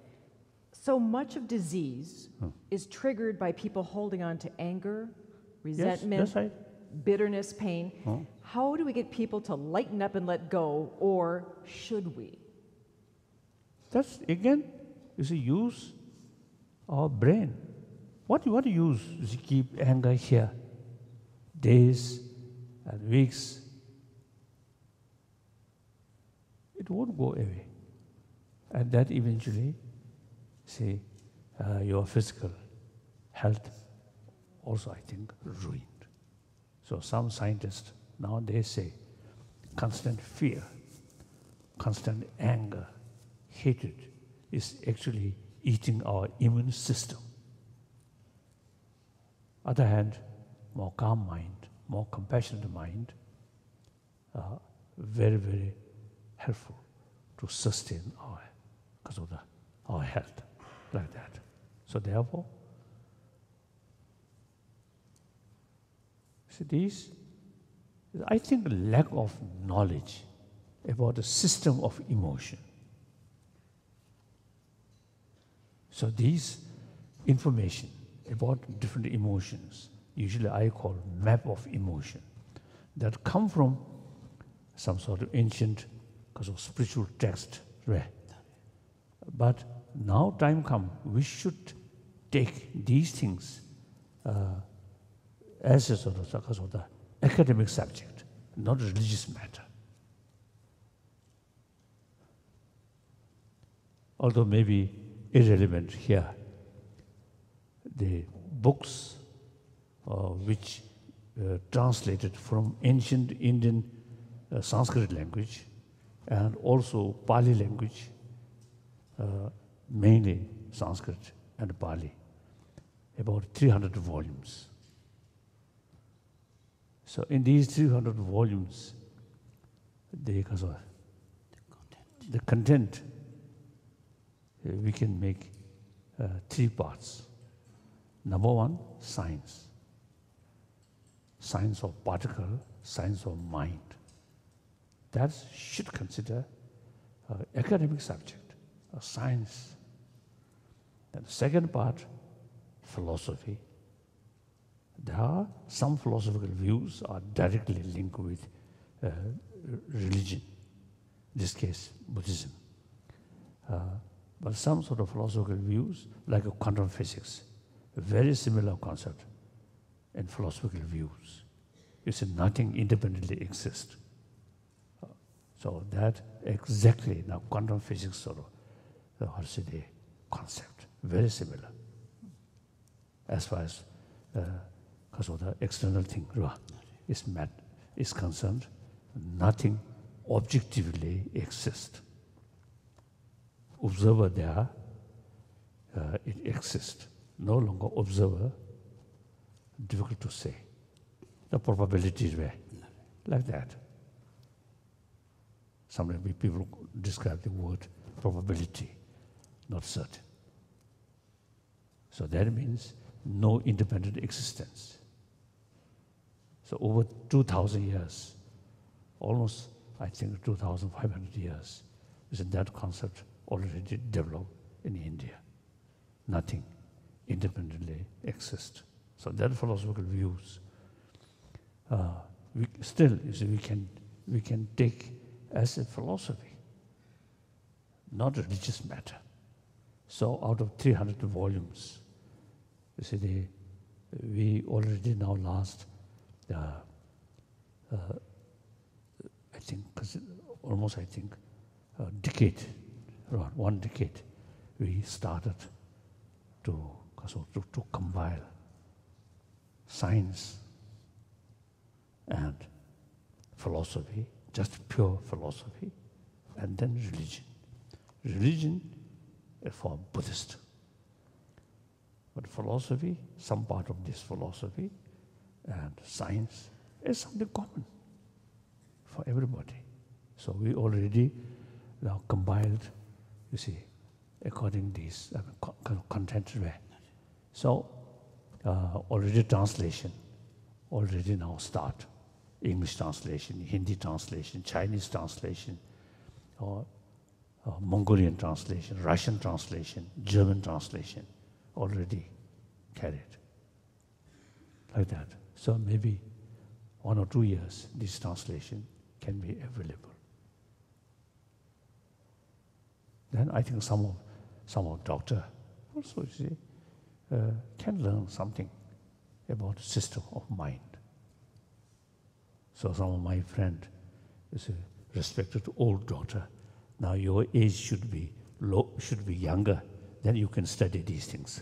So much of disease is triggered by people holding on to anger, resentment, yes, that's right. bitterness, pain. How do we get people to lighten up and let go, or should we? That's, again, you see, use our brain. What you want to use is to keep anger here, days and weeks. It won't go away. And that eventually, see, your physical health also, I think, ruined. So some scientists, now they say, constant fear, constant anger, hatred is actually eating our immune system. Other hand, more calm mind, more compassionate mind, very, very helpful to sustain our health, like that. So therefore, see these, I think lack of knowledge about the system of emotion. So these information about different emotions, usually I call map of emotion, that come from some sort of ancient spiritual text. But now time come, we should take these things as a sort of the academic subject, not a religious matter. Although maybe irrelevant here, the books which translated from ancient Indian Sanskrit language and also Pali language, mainly Sanskrit and Pali, about 300 volumes. So in these 300 volumes, the content, we can make 3 parts. Number 1, science. Science of particle, science of mind. That should consider academic subject, a science. And the second part, philosophy. There are some philosophical views are directly linked with religion, in this case, Buddhism. But some sort of philosophical views, like quantum physics, a very similar concept in philosophical views. You see, nothing independently exists. So that exactly now quantum physics sort of the concept, very similar. As far as the external thing is concerned, nothing objectively exists. Observer there, it exists. No longer observer, difficult to say. The probability is like that. Sometimes people describe the word probability, not certain. So that means no independent existence. So over 2,000 years, almost I think 2,500 years, is that concept already developed in India. Nothing independently exists. So that philosophical views, we can take as a philosophy, not a religious matter. So out of 300 volumes, you see, we already now last, almost a decade around 1 decade, we started to combine science and philosophy, just pure philosophy, and then religion. Religion is for Buddhist. But philosophy, some part of this philosophy and science is something common for everybody. So we already now compiled, you see, according to this content way. So already translation, already now start. English translation, Hindi translation, Chinese translation, or Mongolian translation, Russian translation, German translation, already carried. Like that. So maybe 1 or 2 years, this translation can be available. Then I think some of doctor also, you see, can learn something about the system of mind. So some of my friend is a respected old doctor. Now your age should be younger, then you can study these things.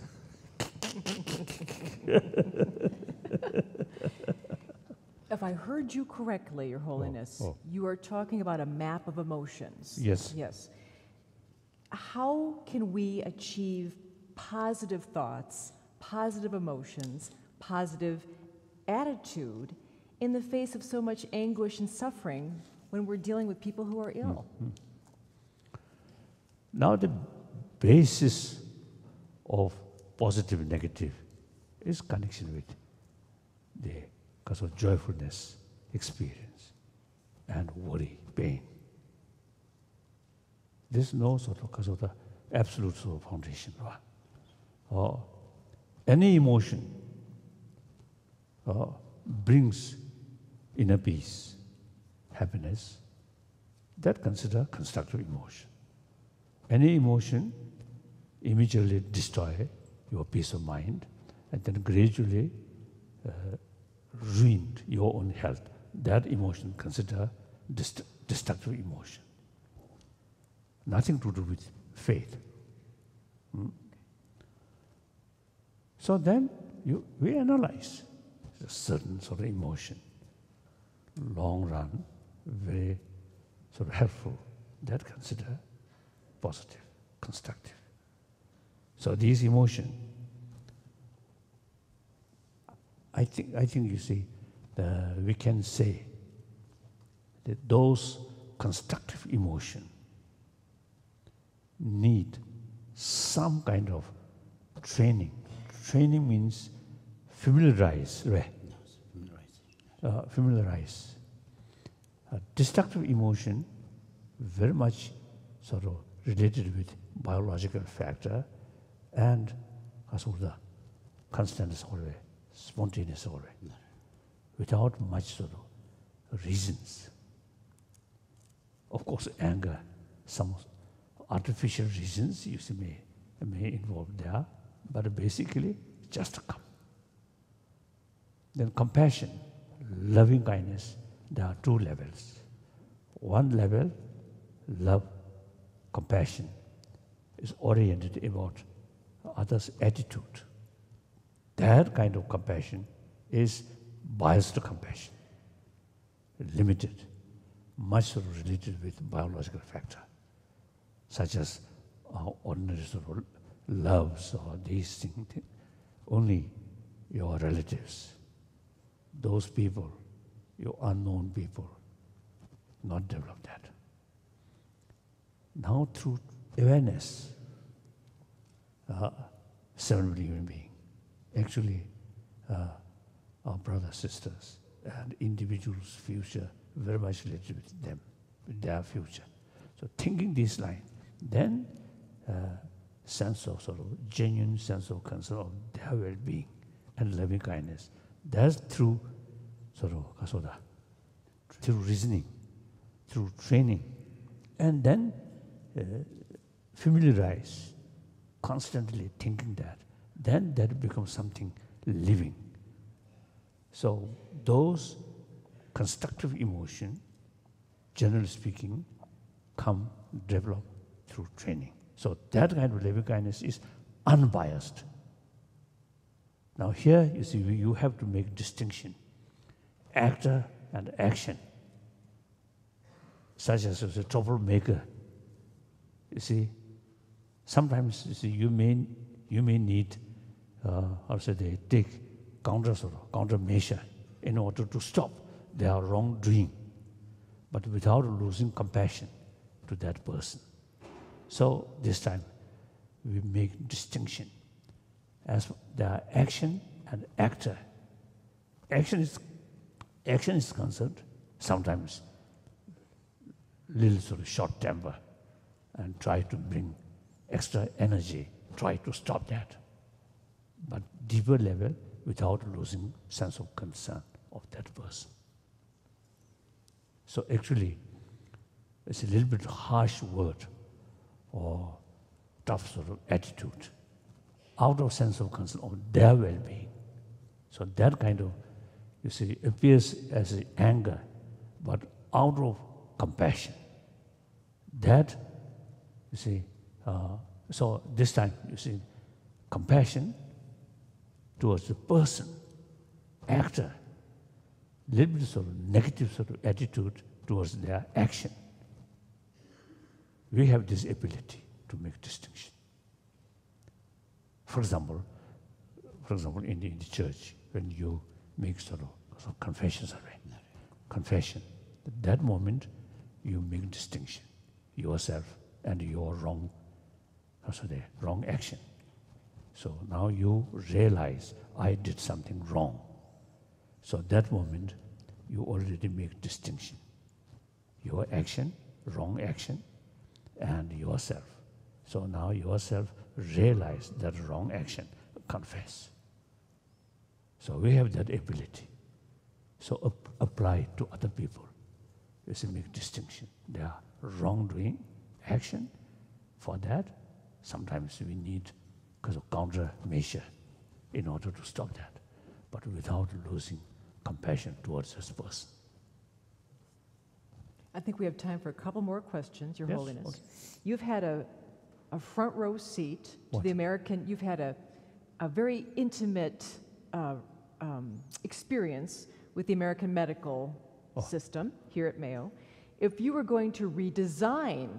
If I heard you correctly, Your Holiness, you are talking about a map of emotions. Yes. Yes. How can we achieve positive thoughts, positive emotions, positive attitude in the face of so much anguish and suffering when we're dealing with people who are ill? Mm-hmm. Now the basis of positive and negative is connection with the cause of joyfulness, experience, and worry, pain. There's no sort of cause of the absolute sort of foundation. Any emotion brings inner peace, happiness, that consider constructive emotion. Any emotion immediately destroy your peace of mind and then gradually ruined your own health. That emotion consider destructive emotion. Nothing to do with faith. So then we analyze a certain sort of emotion. Long run, very sort of helpful. That consider positive, constructive. So these emotions, I think you see, we can say that those constructive emotions need some kind of training. Training means familiarize, right? Familiarize. Destructive emotion, very much sort of related with biological factor and sort of the constant always, spontaneous always, without much sort of reasons. Of course, anger, some artificial reasons you see may involve there, but basically just come. Then compassion, loving kindness, there are 2 levels. One level, love, compassion, is oriented about others' attitude. That kind of compassion is biased compassion, limited, much sort of related with biological factor, such as ordinary sort of loves or these things. Only your relatives, those people, your unknown people, not develop that. Now through awareness, 7 billion human beings, actually our brothers, sisters, and individuals' future very much related with them, with their future. So thinking this line, then sense of sort of genuine sense of concern of their well-being and loving kindness. That's through sort of through reasoning, through training, and then familiarize, constantly thinking that. Then that becomes something living. So those constructive emotions, generally speaking, develop through training. So that kind of loving kindness is unbiased. Now here, you see, you have to make distinction. Actor and action. Such as a troublemaker. You see, sometimes you see, you may need, take countermeasure in order to stop their wrongdoing, but without losing compassion to that person. So this time, we make distinction as the action and actor. Action is concerned sometimes little sort of short temper and try to bring extra energy, try to stop that. But deeper level without losing sense of concern of that person. So actually, it's a little bit harsh word or tough sort of attitude out of sense of concern of their well-being. So that kind of, you see, appears as anger, but out of compassion. That, you see, so this time, you see, compassion towards the person, actor, little bit sort of negative sort of attitude towards their action. We have this ability to make distinction. For example, in the church, when you make sort of confession, at that moment, you make distinction, yourself and your wrong action. So now you realize, I did something wrong. So at that moment, you already make distinction. Your action, wrong action, and yourself. So now yourself realize that wrong action, confess. So we have that ability. So apply to other people. You see, make distinction. They are wrongdoing action. For that, sometimes we need because of countermeasure in order to stop that, but without losing compassion towards this person. I think we have time for a couple more questions, Your Yes, Holiness. okay. You've had a front row seat to the American, you've had a very intimate experience with the American medical system here at Mayo. If you were going to redesign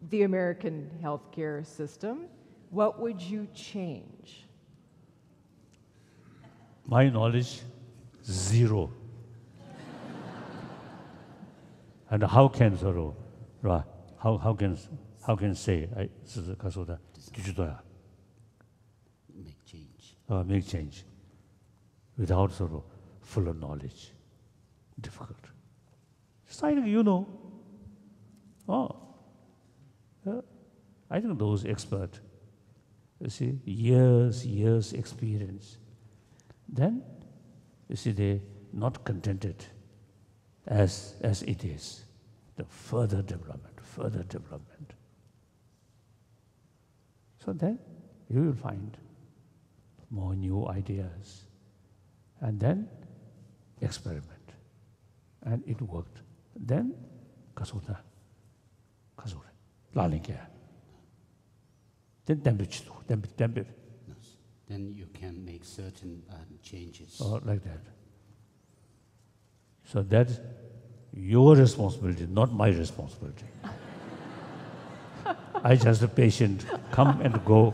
the American healthcare system, what would you change? My knowledge, zero. And how can how can say make change without sort of full of knowledge? Difficult. It's like, I think those experts, you see, years experience. Then, you see, they're not contented as it is. The further development. So then, you will find more new ideas. And then, experiment. And it worked. Then, kasura, lalingya. Then you can make certain changes. like that. So that's your responsibility, not my responsibility. I just a patient, come and go.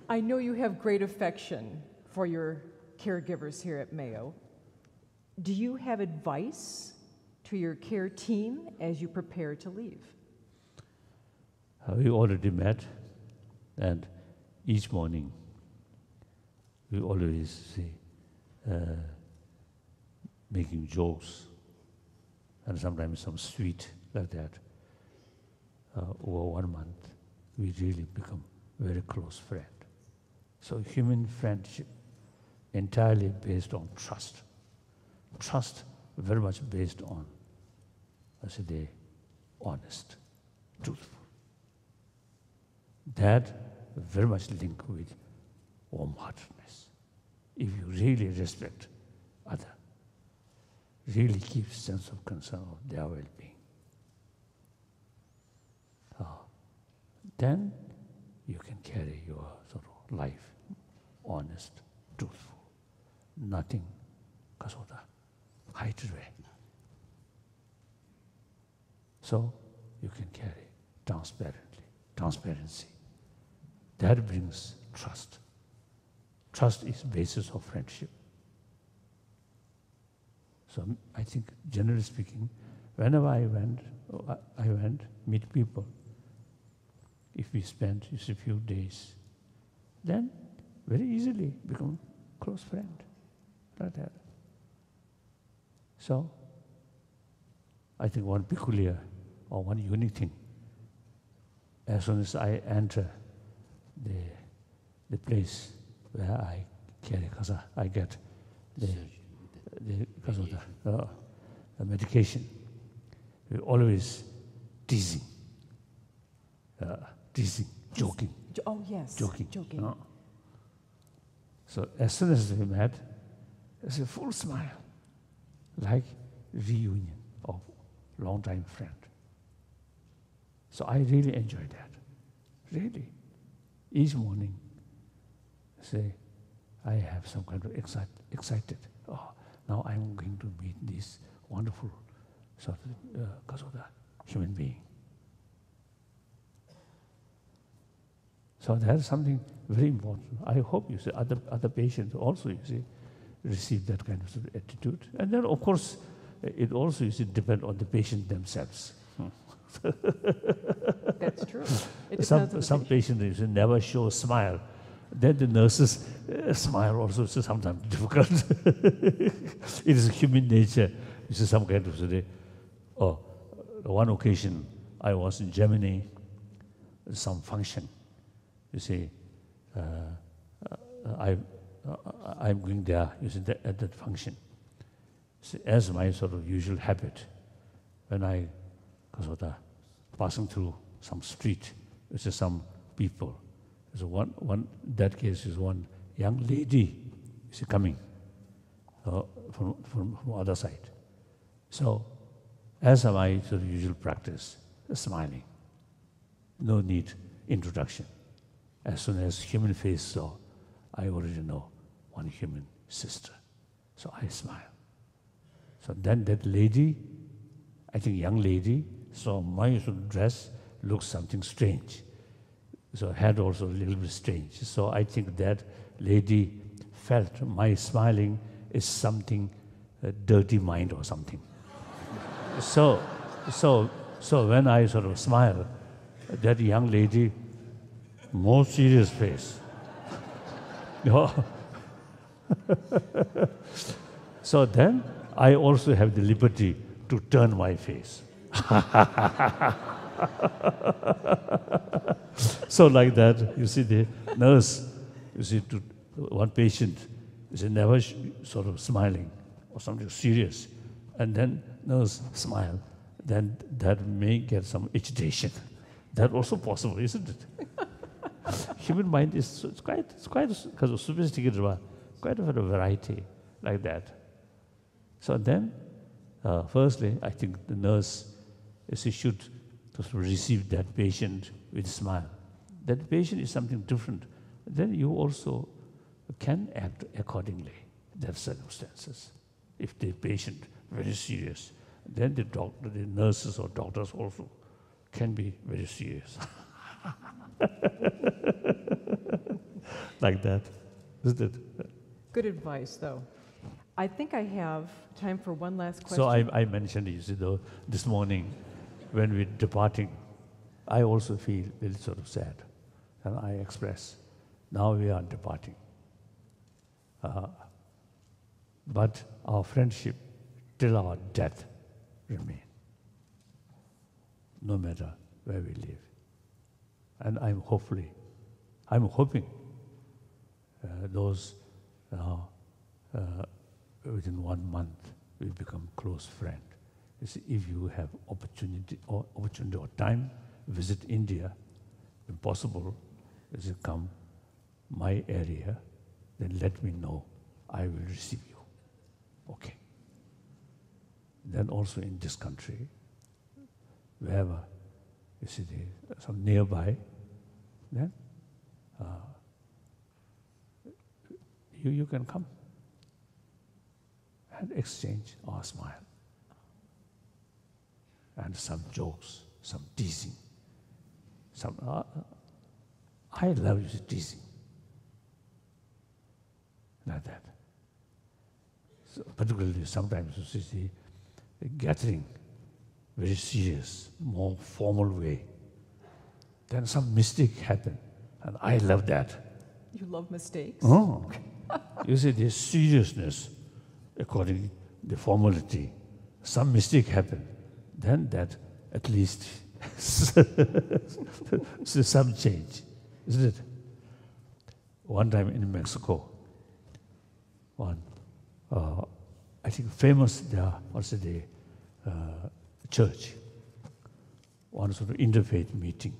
I know you have great affection for your caregivers here at Mayo. Do you have advice to your care team as you prepare to leave? We already met, and each morning we always see making jokes, and sometimes some sweet like that. Over 1 month, we really become very close friend. So human friendship entirely based on trust. Trust very much based on, honest, truthful. That very much linked with warm-heartedness. If you really respect other, really keep sense of concern of their well-being. Then you can carry your sort of life honest, truthful, nothing kasoda, hide away. So you can carry transparency. That brings trust. Trust is basis of friendship. So I think, generally speaking, whenever I went meet people. If we spend just a few days, then very easily become close friend, like that. So I think one peculiar or one unique thing, as soon as I enter the place where I carry kasa, I get the medication. We're always teasing, joking. Oh, yes. Joking. Joking. So as soon as we met, it's a full smile, like reunion of long-time friend. So I really enjoy that, really. Each morning, say, I have some kind of excited. Oh, now I'm going to meet this wonderful sort of human being. So that's something very important. I hope you see other patients also receive that kind of attitude. And then of course it also depends on the patient themselves. That's true. It depends on Some patients never show a smile. Then the nurses smile also is sometimes difficult. It is human nature. This is some kind of one occasion I was in Germany, some function. You see, I'm going there, at that function. So as my sort of usual habit, when I passing through some street, there's some people. So one that case is one young lady coming from other side. So as my sort of usual practice, smiling. No need introduction. As soon as human face saw, I already know one human sister. So I smile. So then that lady, I think young lady, saw my sort of dress, looks something strange. So head also a little bit strange. So I think that lady felt my smiling is something, a dirty mind or something. So when I sort of smile, that young lady, more serious face. So then I also have the liberty to turn my face. So like that, you see the nurse, to one patient, never sort of smiling or something serious, and then nurse smile, then that may get some agitation. That also possible, isn't it? Human mind is quite because of sophisticated, quite a variety like that. So then, firstly, I think the nurse should receive that patient with a smile. That patient is something different. Then you also can act accordingly in that circumstances. If the patient very serious, then the nurses or doctors also can be very serious. Like that, isn't it? Good advice, though. I think I have time for one last question. So I mentioned, though, this morning when we're departing, I also feel very sort of sad. And I express, now we are departing. But our friendship till our death remain, no matter where we live. And I'm hoping those within 1 month will become close friend. You see, if you have opportunity or time, visit India, if possible, come my area, then let me know. I will receive you. Okay. Then also in this country, wherever you see some nearby, then you can come and exchange or smile. And some jokes, some teasing. I love you teasing. Like that. So particularly sometimes you see a gathering, very serious, more formal way. Then some mistake happen, and I love that. You love mistakes? Oh. You see, the seriousness, according to the formality, some mistake happen, then that at least some change, isn't it? One time in Mexico, I think famous there also the church, one sort of interfaith meeting.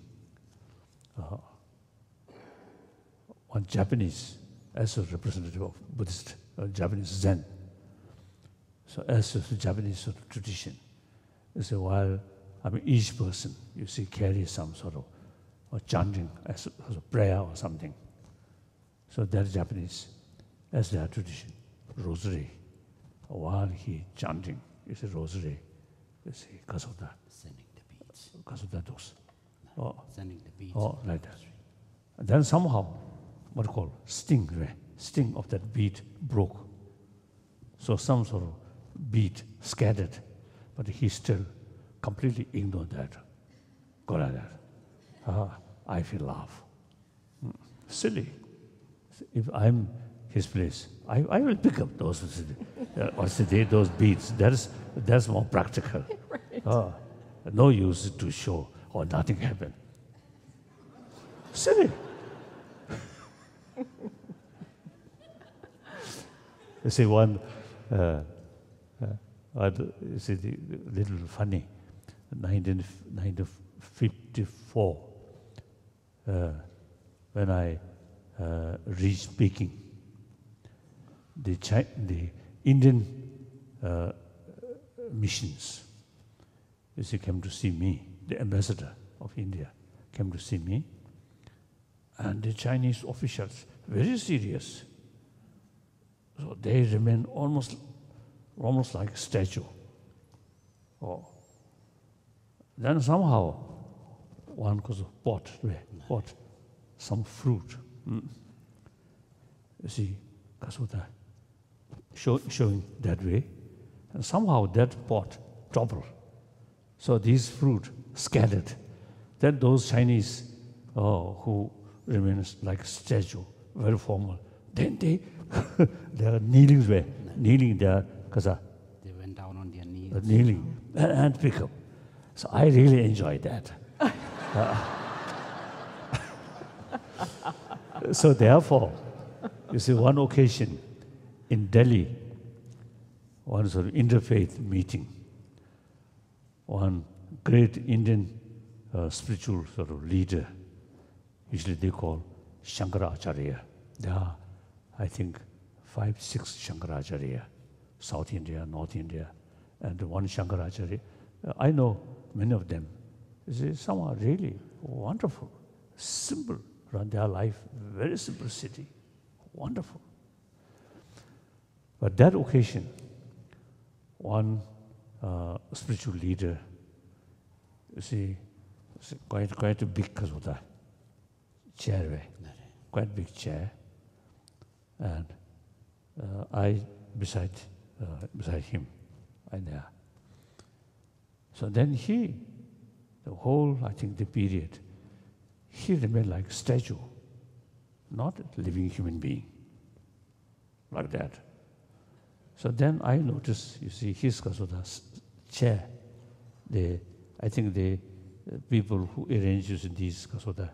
One Japanese, as a representative of Buddhist, Japanese Zen. So as a Japanese sort of tradition, so while each person, you see, carries some sort of chanting as a prayer or something. So that Japanese, as their tradition, rosary. While he chanting, it's a rosary. You see, Kasuta. Sending the beads. Kasuta dos. Sending the beads. Oh, like that. And then somehow, what you call sting of that bead broke. So some sort of bead scattered, but he still completely ignored that. Go like that. I feel love. Silly. If I'm his place, I will pick up those those beads. That's more practical. Right. No use to show or nothing happened. Silly. You see one. You see the little funny. 1954, when I reached Peking, the Indian missions, you see, came to see me. The ambassador of India came to see me, and the Chinese officials very serious. So they remain almost like a statue. Then somehow one goes pot, some fruit. You see, Kasuta showing that way, and somehow that pot toppled. So these fruit scattered. Then those Chinese who remains like a statue, very formal. Then they are kneeling there, Kasa. They went down on their knees. Kneeling and pick up. So I really enjoyed that. So therefore, you see, one occasion in Delhi, one sort of interfaith meeting, one great Indian spiritual sort of leader, usually they call Shankaracharya. There are, I think, 5, 6 Shankaracharya, South India, North India, and one Shankaracharya. I know many of them. Some are really wonderful, simple, run their life, very simplicity, wonderful. But that occasion, one spiritual leader, you see, quite a big Kasuta chair, quite big chair, and I beside him, and there. So then the whole, I think, the period, he remained like a statue, not a living human being, like that. So then I noticed, you see, his Kasuta's chair, I think the people who arrange these Kasuta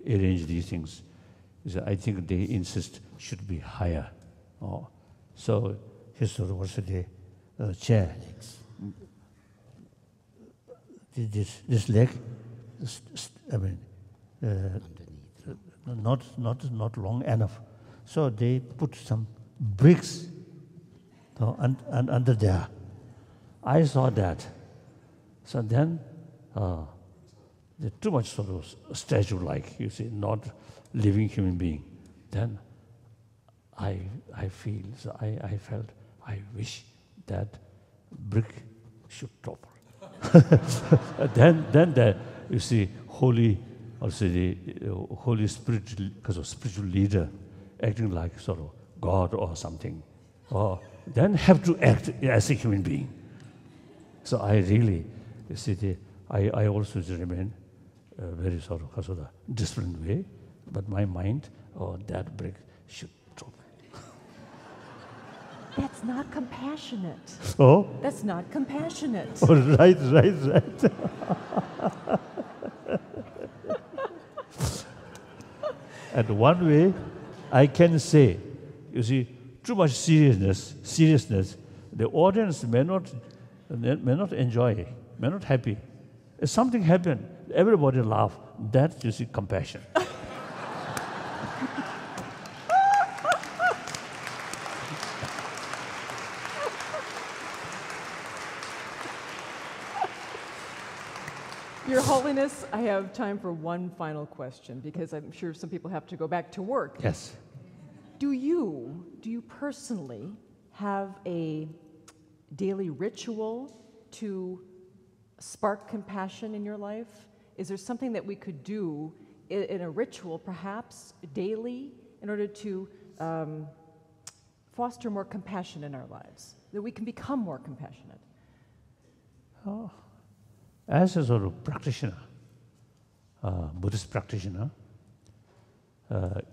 arrange these things, I think they insist should be higher. So his sort of chair, this leg, not long enough. So they put some bricks No, and under there. I saw that. So then, there's too much sort of statue-like, you see, not living human being. Then I felt, I wish that brick should topple. then you see, Holy Spirit, because of spiritual leader, acting like sort of God or something, or then have to act as a human being. So I really, you see, I also remain very sort of a disciplined way, but my mind, that brick should drop. That's not compassionate. Oh? That's not compassionate. Oh, right. And one way I can say, you see, too much seriousness, the audience may not enjoy, may not happy. If something happened, everybody laugh. That's, you see, compassion. Your Holiness, I have time for one final question because I'm sure some people have to go back to work. Yes. Do you personally have a daily ritual to spark compassion in your life? Is there something that we could do in a ritual, perhaps daily, in order to foster more compassion in our lives, that we can become more compassionate? Oh. As a sort of practitioner, Buddhist practitioner,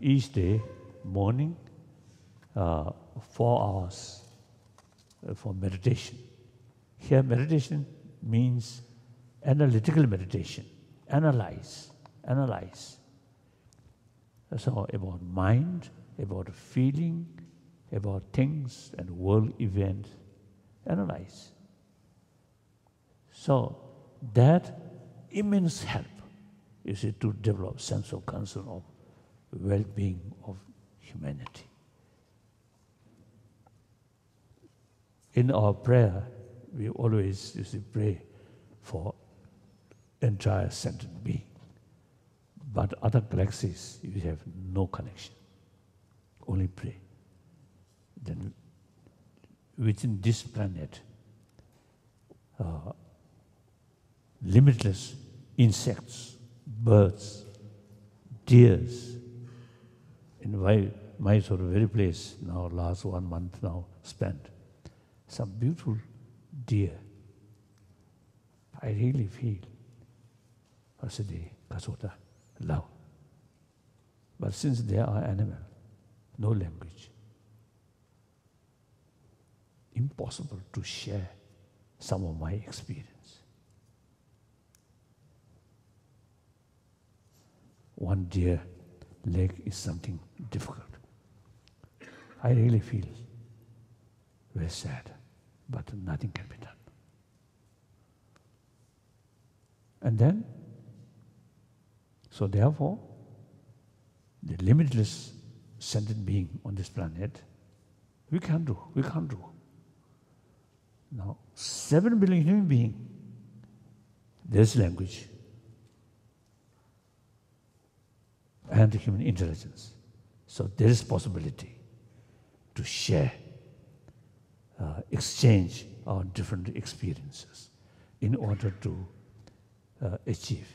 each day, morning, 4 hours for meditation. Here, meditation means analytical meditation. Analyze. So about mind, about feeling, about things and world events. Analyze. So that immense help, you see, to develop sense of concern of well-being of humanity. In our prayer, we always, you see, pray for entire sentient being. But other galaxies, you have no connection. Only pray. Then within this planet, limitless insects, birds, deers. In my sort of very place now, last 1 month now spent, some beautiful deer. I really feel, love. But since they are animal, no language, impossible to share some of my experience. One deer leg is something difficult. I really feel very sad, but nothing can be done. And then, so therefore, the limitless sentient being on this planet, we can't do. Now, 7 billion human beings, there's language and human intelligence. So there is possibility to share, exchange our different experiences in order to achieve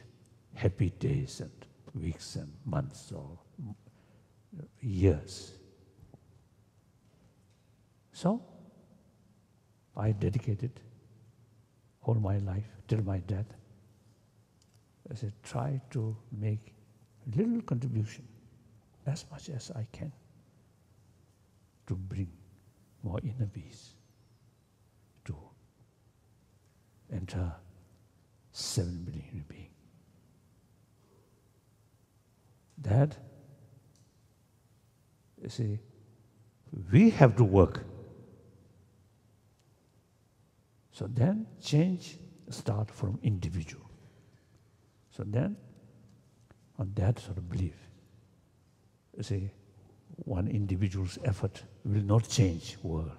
happy days and weeks and months or years. So I dedicated all my life till my death. I said, try to make a little contribution, as much as I can, to bring more inner peace, to enter 7 billion human beings. That, you see, we have to work. So then change start from individual. So then, on that sort of belief, you see, one individual's effort will not change world.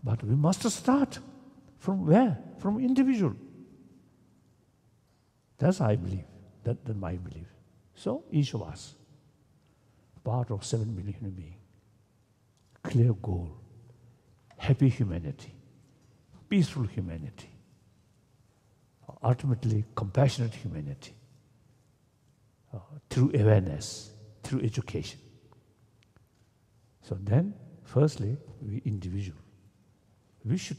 But we must start from where? From individual. That's I believe. That's my belief. So each of us, part of 7 billion human beings, clear goal, happy humanity, peaceful humanity, ultimately compassionate humanity, through awareness, through education. So then, firstly, we individual. We should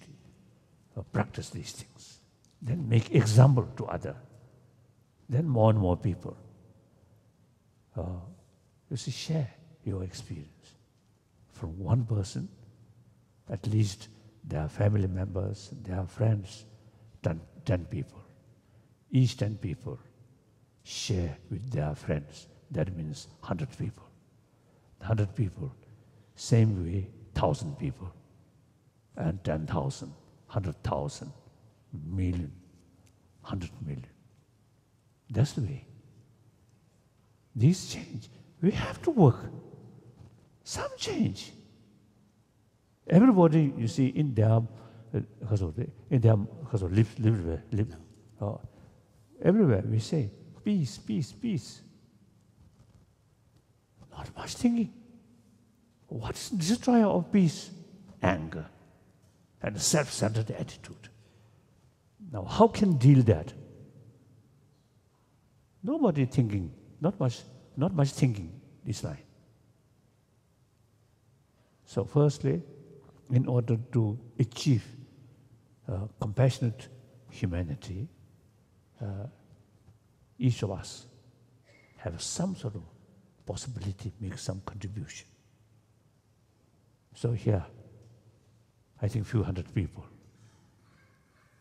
practice these things. Then make example to other. Then more and more people. You see, share your experience. From one person, at least their family members, their friends, 10 people. Each 10 people share with their friends. That means 100 people. 100 people, same way, 1,000 people. And 10,000, 100,000, million, 100 million. That's the way. This change, we have to work. Some change. Everybody, you see, in their everywhere we say, peace, peace, peace. Not much thinking. What's the destroyer of peace? Anger and a self-centered attitude. Now, how can deal that? Nobody thinking, not much thinking this line. So firstly, in order to achieve compassionate humanity, each of us have some sort of possibility to make some contribution. So here, I think few hundred people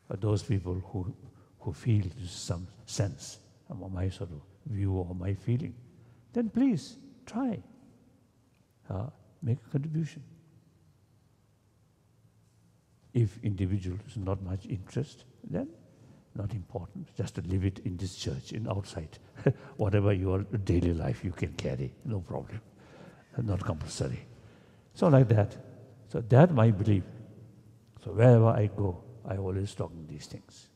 are those people who feel some sense of my sort of view or my feeling. Then please try, make a contribution. If individual is not much interest, then not important. Just to leave it in this church, in outside. Whatever your daily life you can carry, no problem. Not compulsory. So like that. So that my belief. So wherever I go, I always talk these things.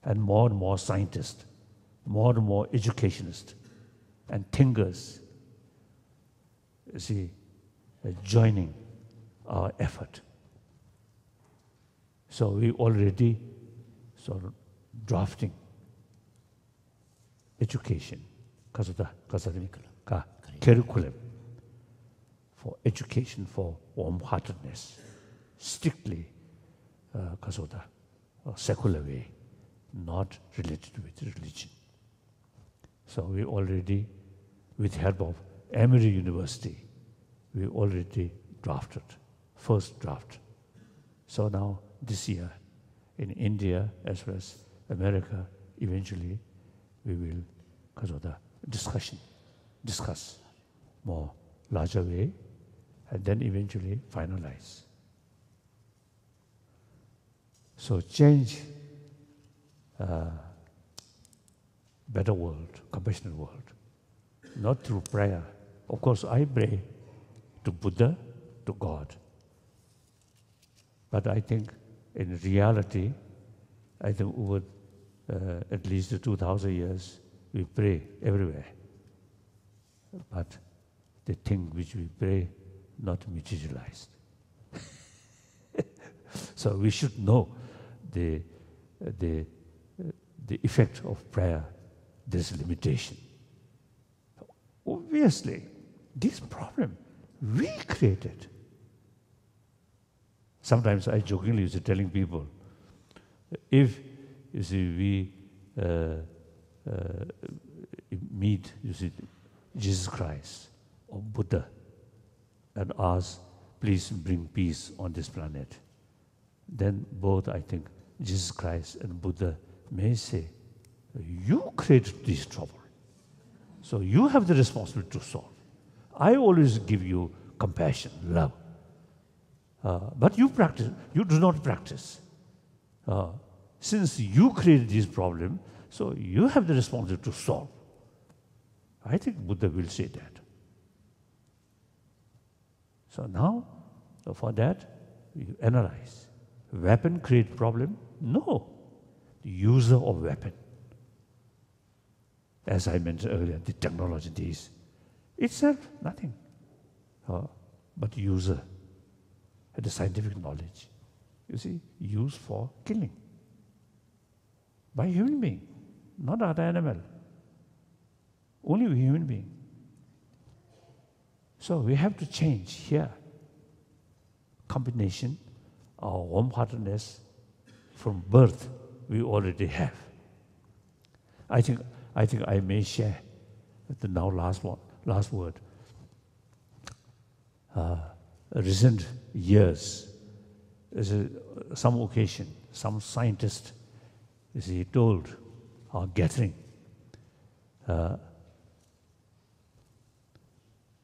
And more scientists, more and more educationists and thinkers, you see, joining our effort. So we already sort of drafting education, curriculum for education for warm-heartedness, strictly secular way, not related with religion. So we already, with help of Emory University, we already drafted, first draft. So now this year, in India as well as America, eventually we will discuss more larger way, and then eventually finalize. So change better world, compassionate world, not through prayer. Of course, I pray to Buddha, to God. But I think in reality, I think over at least 2,000 years, we pray everywhere. But the thing which we pray, not materialized. So we should know the effect of prayer. There's a limitation. Obviously, this problem we created. Sometimes I jokingly used to telling people, if you see we meet, you see, Jesus Christ or Buddha and ask, please bring peace on this planet, then both, I think, Jesus Christ and Buddha may say, you created this trouble, so you have the responsibility to solve. I always give you compassion, love. But you do not practice. Since you created this problem, so you have the responsibility to solve. I think Buddha will say that. So now, for that, you analyze. Weapon create problem? No. The user of weapon. As I mentioned earlier, the technology is itself nothing. But user had the scientific knowledge. You see, used for killing. By human being, not other animal. Only human being. So we have to change here. Combination of warm-heartedness from birth we already have. I think I may share the now last word. Recent years, some occasion, some scientist told our gathering,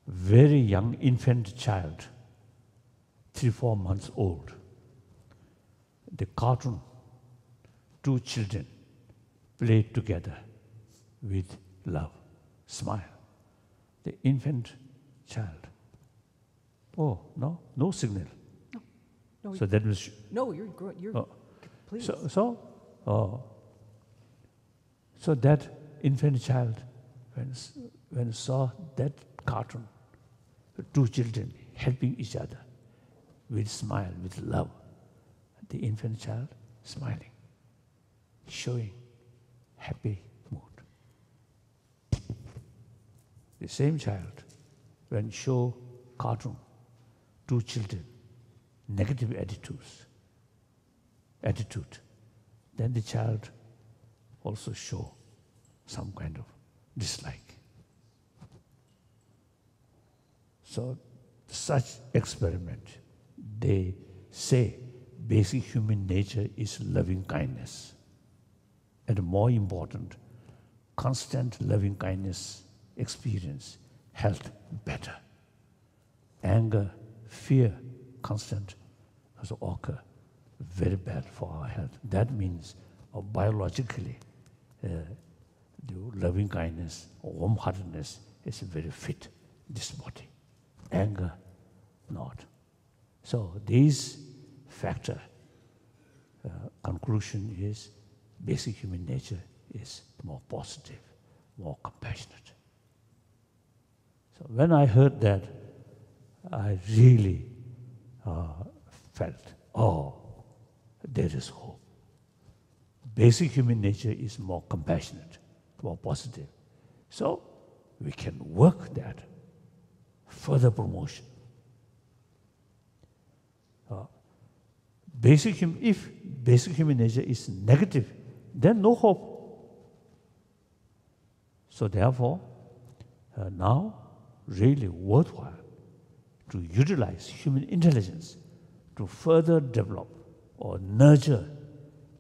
very young infant child, 3-4 months old, the cartoon, 2 children played together with love, smile. The infant child. Oh, no signal. No, So that was. no, you're please. So that infant child, when saw that cartoon, 2 children helping each other with smile, with love, the infant child smiling, showing happy mood. The same child, when show cartoon, 2 children, negative attitude, then the child also show some kind of dislike. So such experiment, they say basic human nature is loving kindness. And more important, constant loving kindness experience health better. Anger, fear, constant also occur, very bad for our health. That means biologically, the loving kindness or warm-heartedness is very fit, this body. Anger, not. So this factor, conclusion is basic human nature is more positive, more compassionate. So when I heard that, I really felt, there is hope. Basic human nature is more compassionate, more positive. So we can work that, further promotion. If basic human nature is negative, then no hope. So therefore, now really worthwhile to utilize human intelligence to further develop or nurture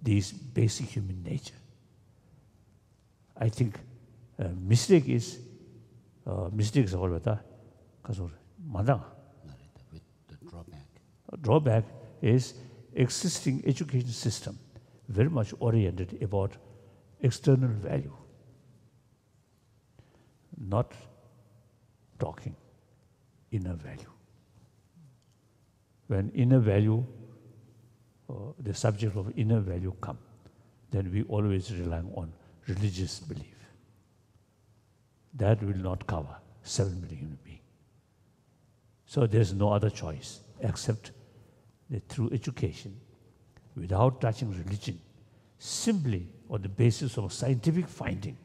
this basic human nature. I think mistake is all better. With the drawback. Drawback is existing education system very much oriented about external value, not talking inner value. When inner value, the subject of inner value come, then we always rely on religious belief. That will not cover 7 million human beings. So there's no other choice except that through education, without touching religion, simply on the basis of scientific finding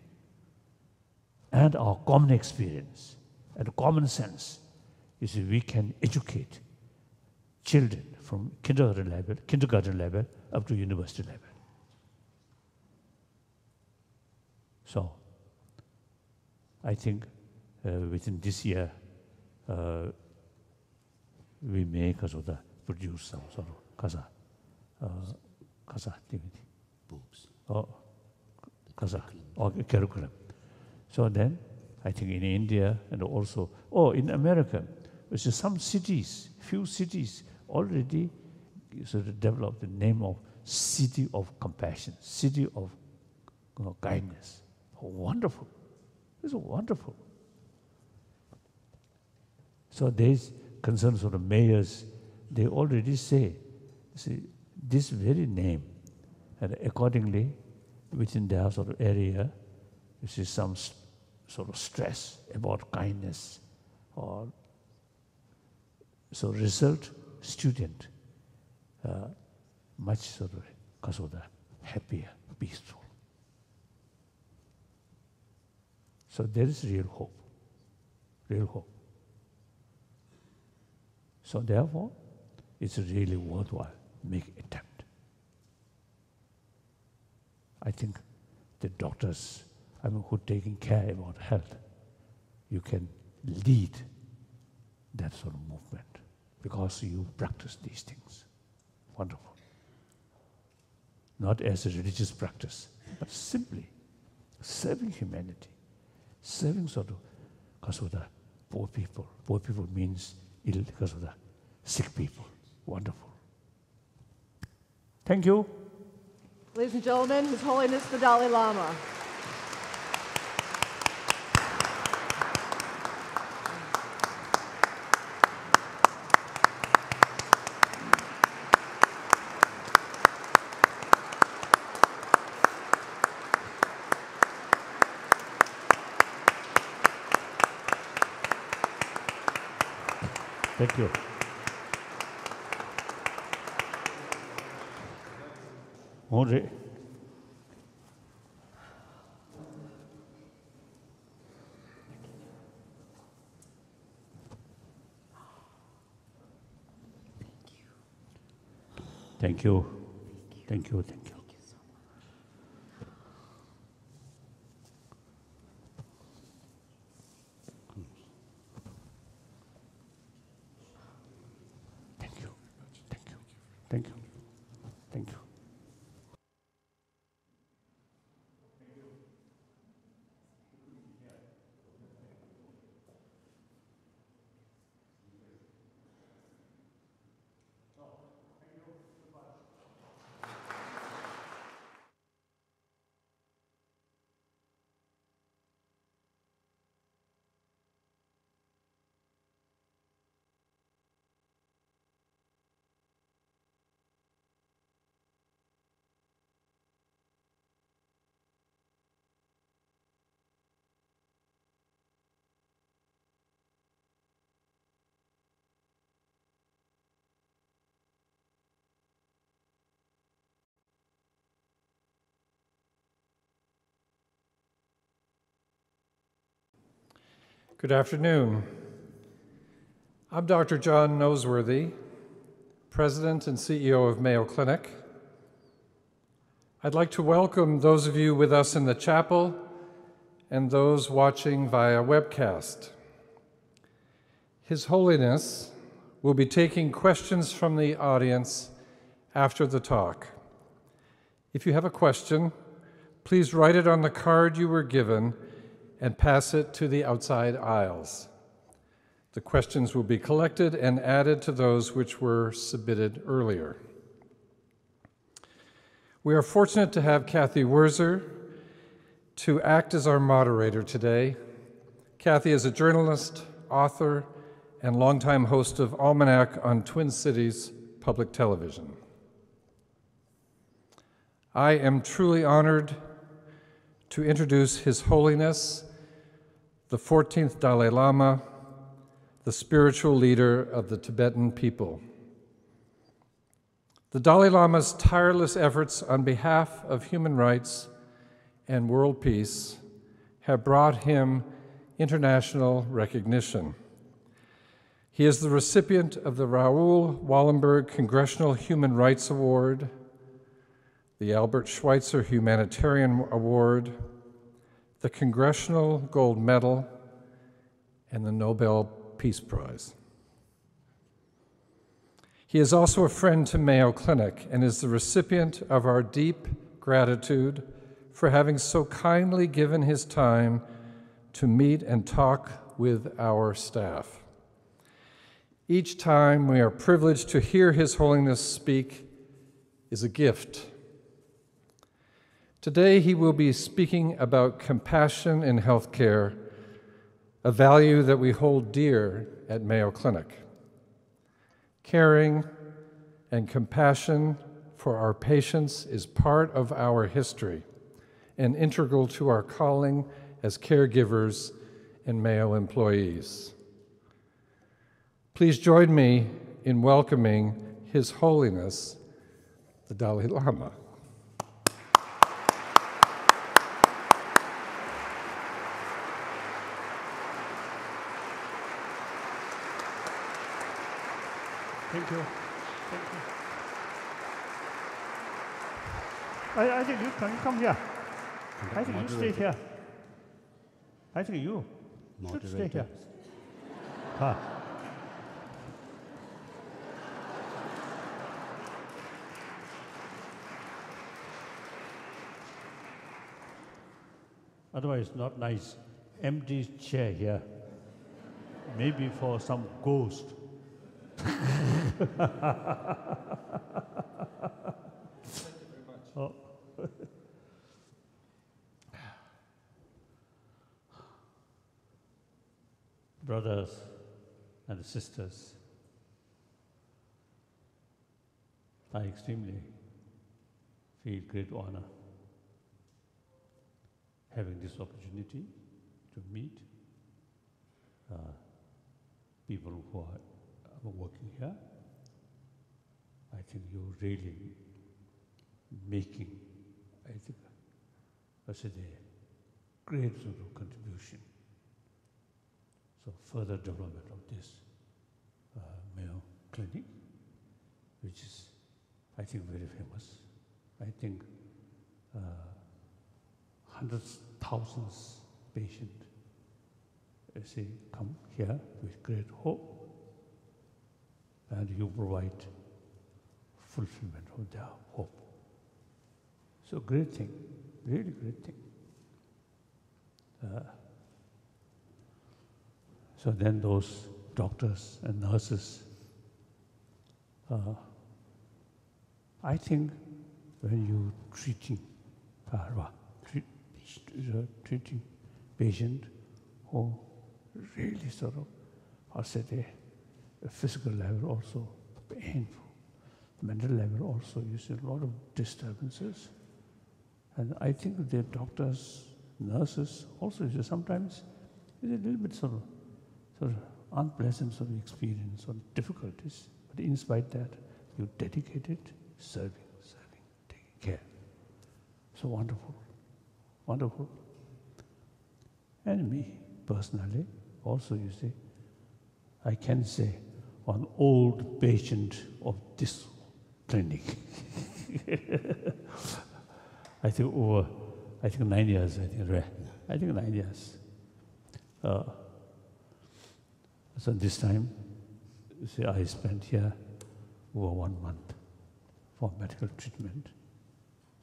and our common experience and common sense, you see, we can educate children from kindergarten level up to university level. So I think within this year, we may produce some sort of kasa activity. Books. Curriculum. So then, I think in India and also, in America, which is some cities, few cities already sort of developed the name of City of Compassion, City of Kindness. Wonderful. It's wonderful. So there's concerns of the mayors they already say, see, this very name, and accordingly, within their sort of area, you see some sort of stress about kindness, or so result student much sort of because of the happier, peaceful. So there is real hope, real hope. So therefore, it's really worthwhile make attempt. I think the doctors, who taking care about health, you can lead that sort of movement because you practice these things. Wonderful. Not as a religious practice, but simply serving humanity, serving sort of because of the poor people. Poor people means ill because of the sick people. Wonderful. Thank you. Ladies and gentlemen, His Holiness the Dalai Lama. Thank you. Andre. Thank you. Thank you. Thank you. Thank you. Thank you. Thank you. Thank you. Good afternoon. I'm Dr. John Noseworthy, President and CEO of Mayo Clinic. I'd like to welcome those of you with us in the chapel and those watching via webcast. His Holiness will be taking questions from the audience after the talk. If you have a question, please write it on the card you were given and pass it to the outside aisles. The questions will be collected and added to those which were submitted earlier. We are fortunate to have Kathy Wurzer to act as our moderator today. Kathy is a journalist, author, and longtime host of Almanac on Twin Cities Public Television. I am truly honored to introduce His Holiness, the 14th Dalai Lama, the spiritual leader of the Tibetan people. The Dalai Lama's tireless efforts on behalf of human rights and world peace have brought him international recognition. He is the recipient of the Raoul Wallenberg Congressional Human Rights Award, the Albert Schweitzer Humanitarian Award, the Congressional Gold Medal, and the Nobel Peace Prize. He is also a friend to Mayo Clinic and is the recipient of our deep gratitude for having so kindly given his time to meet and talk with our staff. Each time we are privileged to hear His Holiness speak is a gift. Today, he will be speaking about compassion in healthcare, a value that we hold dear at Mayo Clinic. Caring and compassion for our patients is part of our history and integral to our calling as caregivers and Mayo employees. Please join me in welcoming His Holiness, the Dalai Lama. Thank you. Thank you. I think you can come here. I think you stay here. I think you should stay here. Ah. Otherwise, not nice. Empty chair here. Maybe for some ghost. Oh. Brothers and sisters, I extremely feel great honor having this opportunity to meet people who are working here. I think you're really making, I think, a great sort of contribution. So further development of this Mayo Clinic, which is, I think, very famous. I think hundreds, thousands patients, come here with great hope, and you provide fulfillment of their hope. So great thing, really great thing. So then those doctors and nurses, I think when you treating patient who really sort of, the physical level also painful, mental level also, you see a lot of disturbances. And I think the doctors, nurses also sometimes is a little bit sort of unpleasant sort of experience or difficulties. But in spite of that, you dedicated serving, taking care. So wonderful, wonderful. And me personally, also you see, I can say one old patient of this clinic. I think 9 years, I think 9 years. So this time, you see, I spent here over 1 month for medical treatment.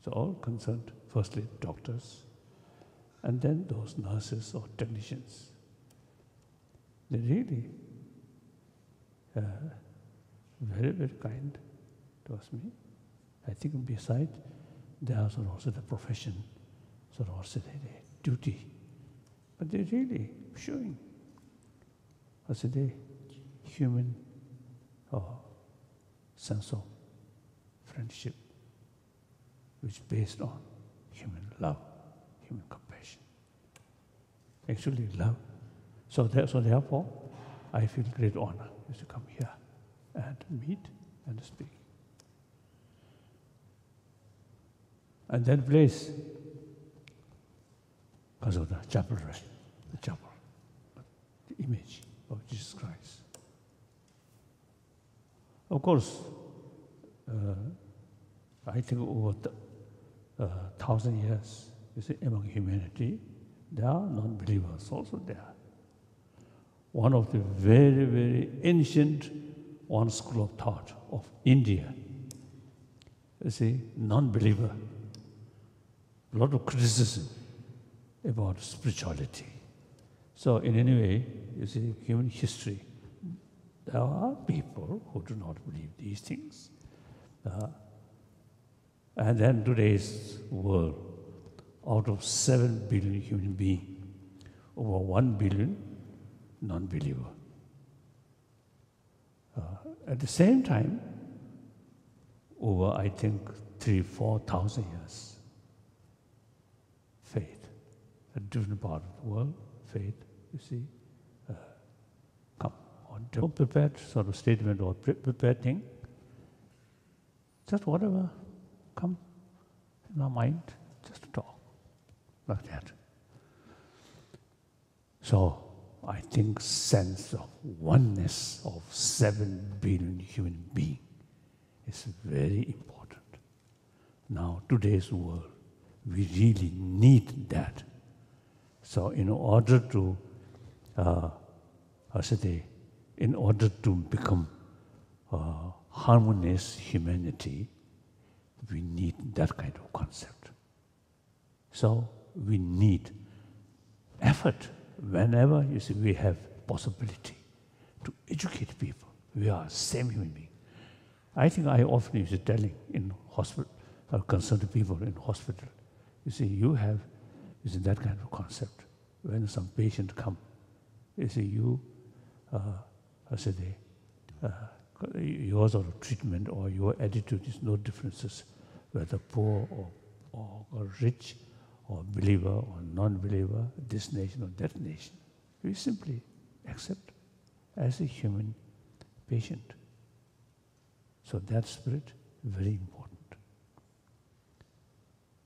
So all concerned, firstly doctors, and then those nurses or technicians. They really very, very kind towards me. I think beside, they are also the profession, also the duty. But they really showing the human sense of friendship, which is based on human love, human compassion. Actually love. So therefore, I feel great honor to come here and meet and speak. And that place, because of the chapel, right? The chapel, the image of Jesus Christ. Of course, I think over 1,000 years, you see, among humanity, there are non-believers also there. One of the very, very ancient one school of thought of India, you see, non-believer, a lot of criticism about spirituality. So in any way, you see, human history, there are people who do not believe these things. And then today's world, out of 7 billion human beings, over 1 billion non-believer. At the same time, over I think 3,000-4,000 years, faith, a different part of the world, faith, you see, come on, don't prepared sort of statement or prepared thing, just whatever come in my mind, just talk like that. So I think sense of oneness of 7 billion human beings is very important. Now, today's world, we really need that. So in order to, in order to become harmonious humanity, we need that kind of concept. So we need effort whenever you see we have possibility to educate people. We are same human being. I think I often used to telling in hospital, concerned people in hospital. You see, you have that kind of concept. When some patient come, you see, your sort of treatment or your attitude is no differences, whether poor or rich, or believer or non-believer, this nation or that nation. We simply accept as a human patient. So that spirit, very important.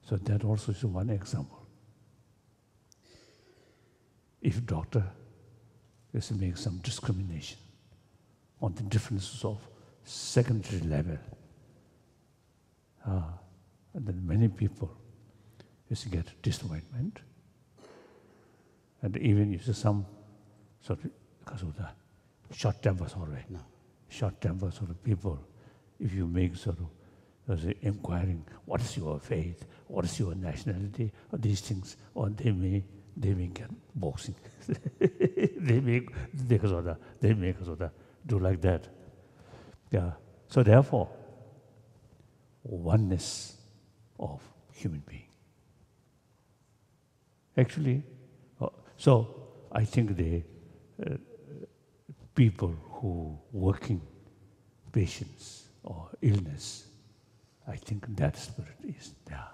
So that also is one example. If doctor is to make some discrimination on the differences of secondary level, and then many people is to get disappointment. And even if some sort of, because of the short tempers already, short tempers sort of people, if you make sort of inquiring, what is your faith, what is your nationality, or these things, or they may get boxing. they make do like that. Yeah. So therefore, oneness of human being. Actually, so I think the people who working patients or illness, I think that spirit is there.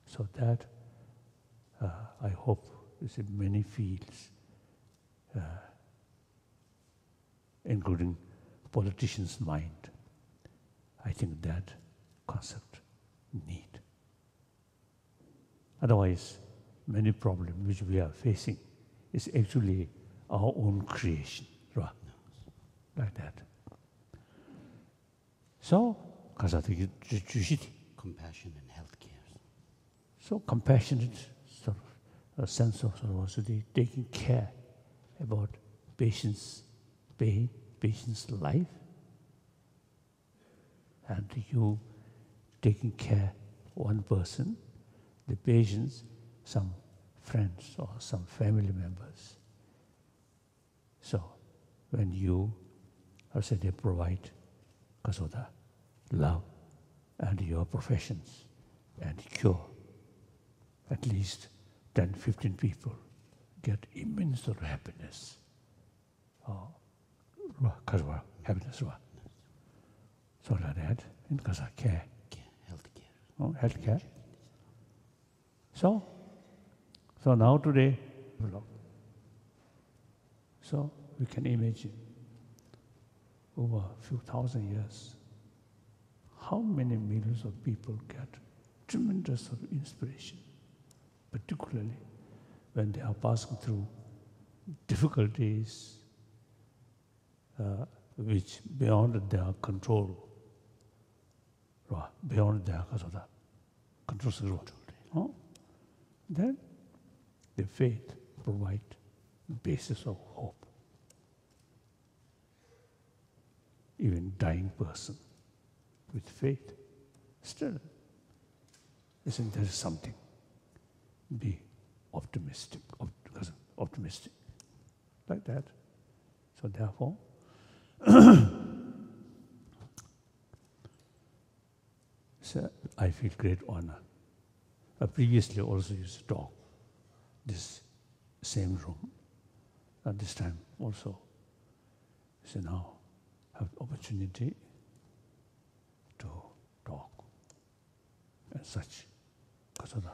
So that I hope is in many fields, including politicians' mind. I think that concept need. Otherwise, many problems which we are facing is actually our own creation, right? Like that. So, compassion in healthcare. So compassionate sort of a sense of generosity, taking care about patients' pain, patients' life, and you taking care one person, the patients, some friends or some family members. So when you, they provide because of the love and your professions and cure, at least 10, 15 people get immense sort of happiness. Happiness. So like that, in because of care. Healthcare. Healthcare. So now today, so we can imagine over a few thousand years, how many millions of people get tremendous sort of inspiration, particularly when they are passing through difficulties which beyond their control, beyond their control. Then the faith provides basis of hope. Even dying person with faith, still, isn't there something? Be optimistic, optimistic, like that. So therefore, so I feel great honor. I previously also used to talk this same room. At this time also, so now have the opportunity to talk and such, because of the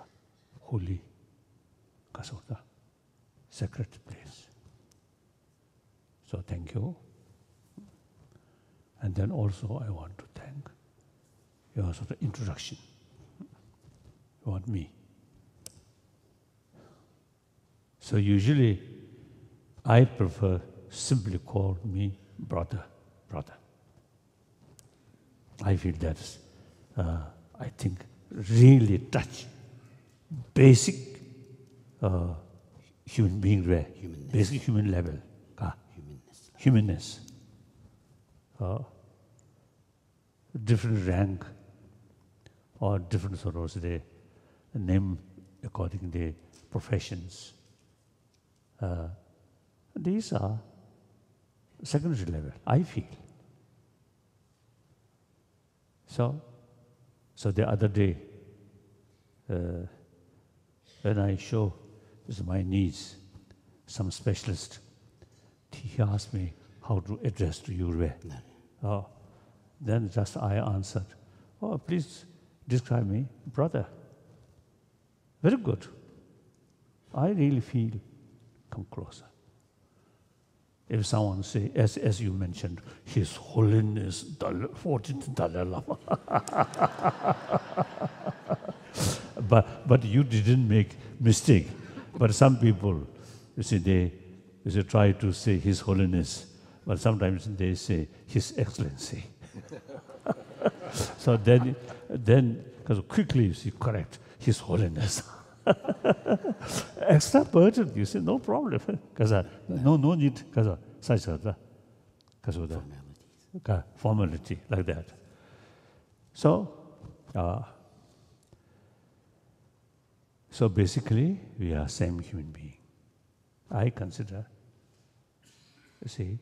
holy, because of the sacred place. So thank you. And then also I want to thank your sort of introduction about me. So usually I prefer simply call me brother. I feel that's, I think, really touch basic human being, basic human level, humanness. Different rank or different sort of the name according to the professions. These are secondary level, I feel. So the other day, when I show my needs, some specialist, he asked me how to address to you. Then just I answered, oh, please describe me, brother. Very good. I really feel come closer. If someone say, as you mentioned, His Holiness, 14th Dalai Lama. but you didn't make mistake. But some people, you see, they try to say His Holiness, but sometimes they say His Excellency. So then, because quickly you see, correct, His Holiness. Extra burden, you say, no problem. Because no need, because such of the formality like that. So basically, we are same human being. I consider, you see,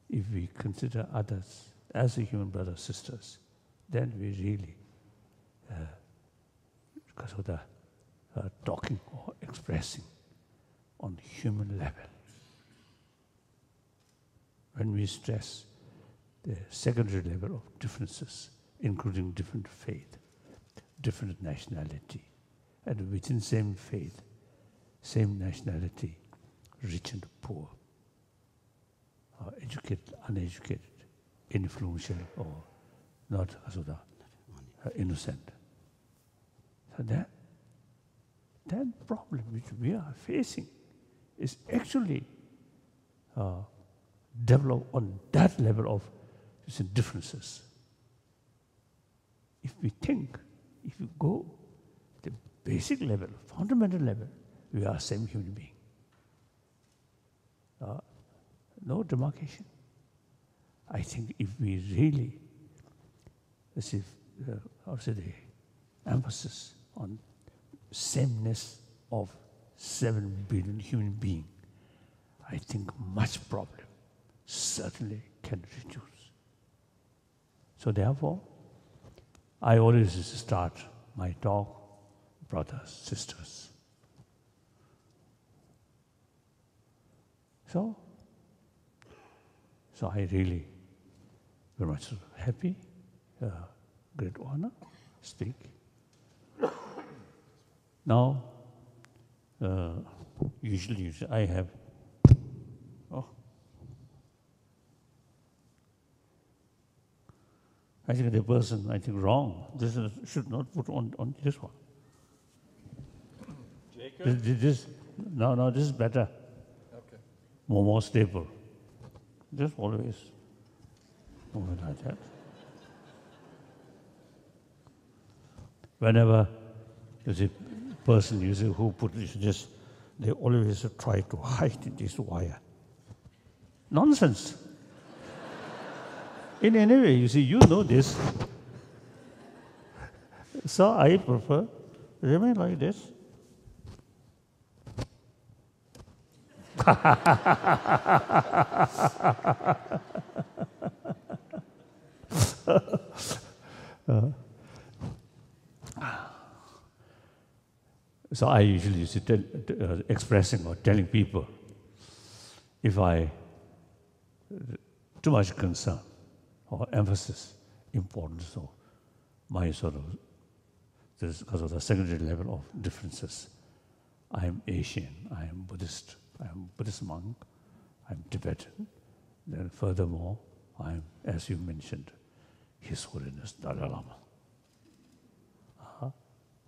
if we consider others as a human brothers, sisters, then we really, because of the talking or expressing on human level. When we stress the secondary level of differences, including different faith, different nationality, and within same faith, same nationality, rich and poor, educated, uneducated, influential, or not innocent. So that problem which we are facing is actually developed on that level of differences. If we think, if we go the basic level, fundamental level, we are same human being. No demarcation. I think if we really, the emphasis on sameness of 7 billion human beings, I think much problem certainly can reduce. So therefore, I always start my talk, brothers, sisters. So I really very much happy, great honor, speak. Now, usually I have, I think the person, wrong. This should not put on this one. Jacob? This is better. Okay. More stable. Just always move it like that. Whenever there's a person who put this, they always try to hide this wire. Nonsense. In any way, you know this. So I prefer remain like this. So I usually expressing or telling people, if I too much concern or emphasis, importance of my sort of, this because of the secondary level of differences. I am Asian, I am Buddhist, I am Buddhist monk, I am Tibetan. Then furthermore, I am, as you mentioned, His Holiness Dalai Lama.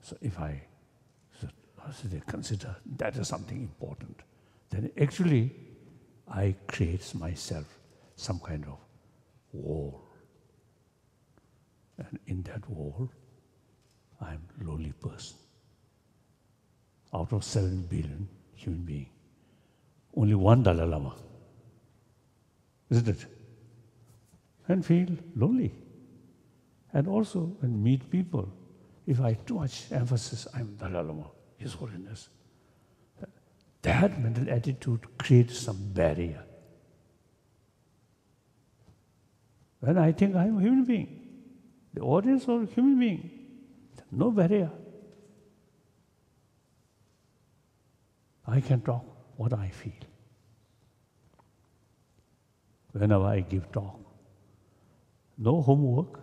So if I consider that is something important, then actually I create myself some kind of wall. And in that wall, I am a lowly person. Out of 7 billion human beings, only one Dalai Lama. Isn't it? And feel lonely. And also, when meet people, if I too much emphasis, I'm Dalai Lama, His Holiness. That mental attitude creates some barrier. When I think I'm a human being, the audience are a human being, no barrier. I can talk what I feel. Whenever I give talk, no homework,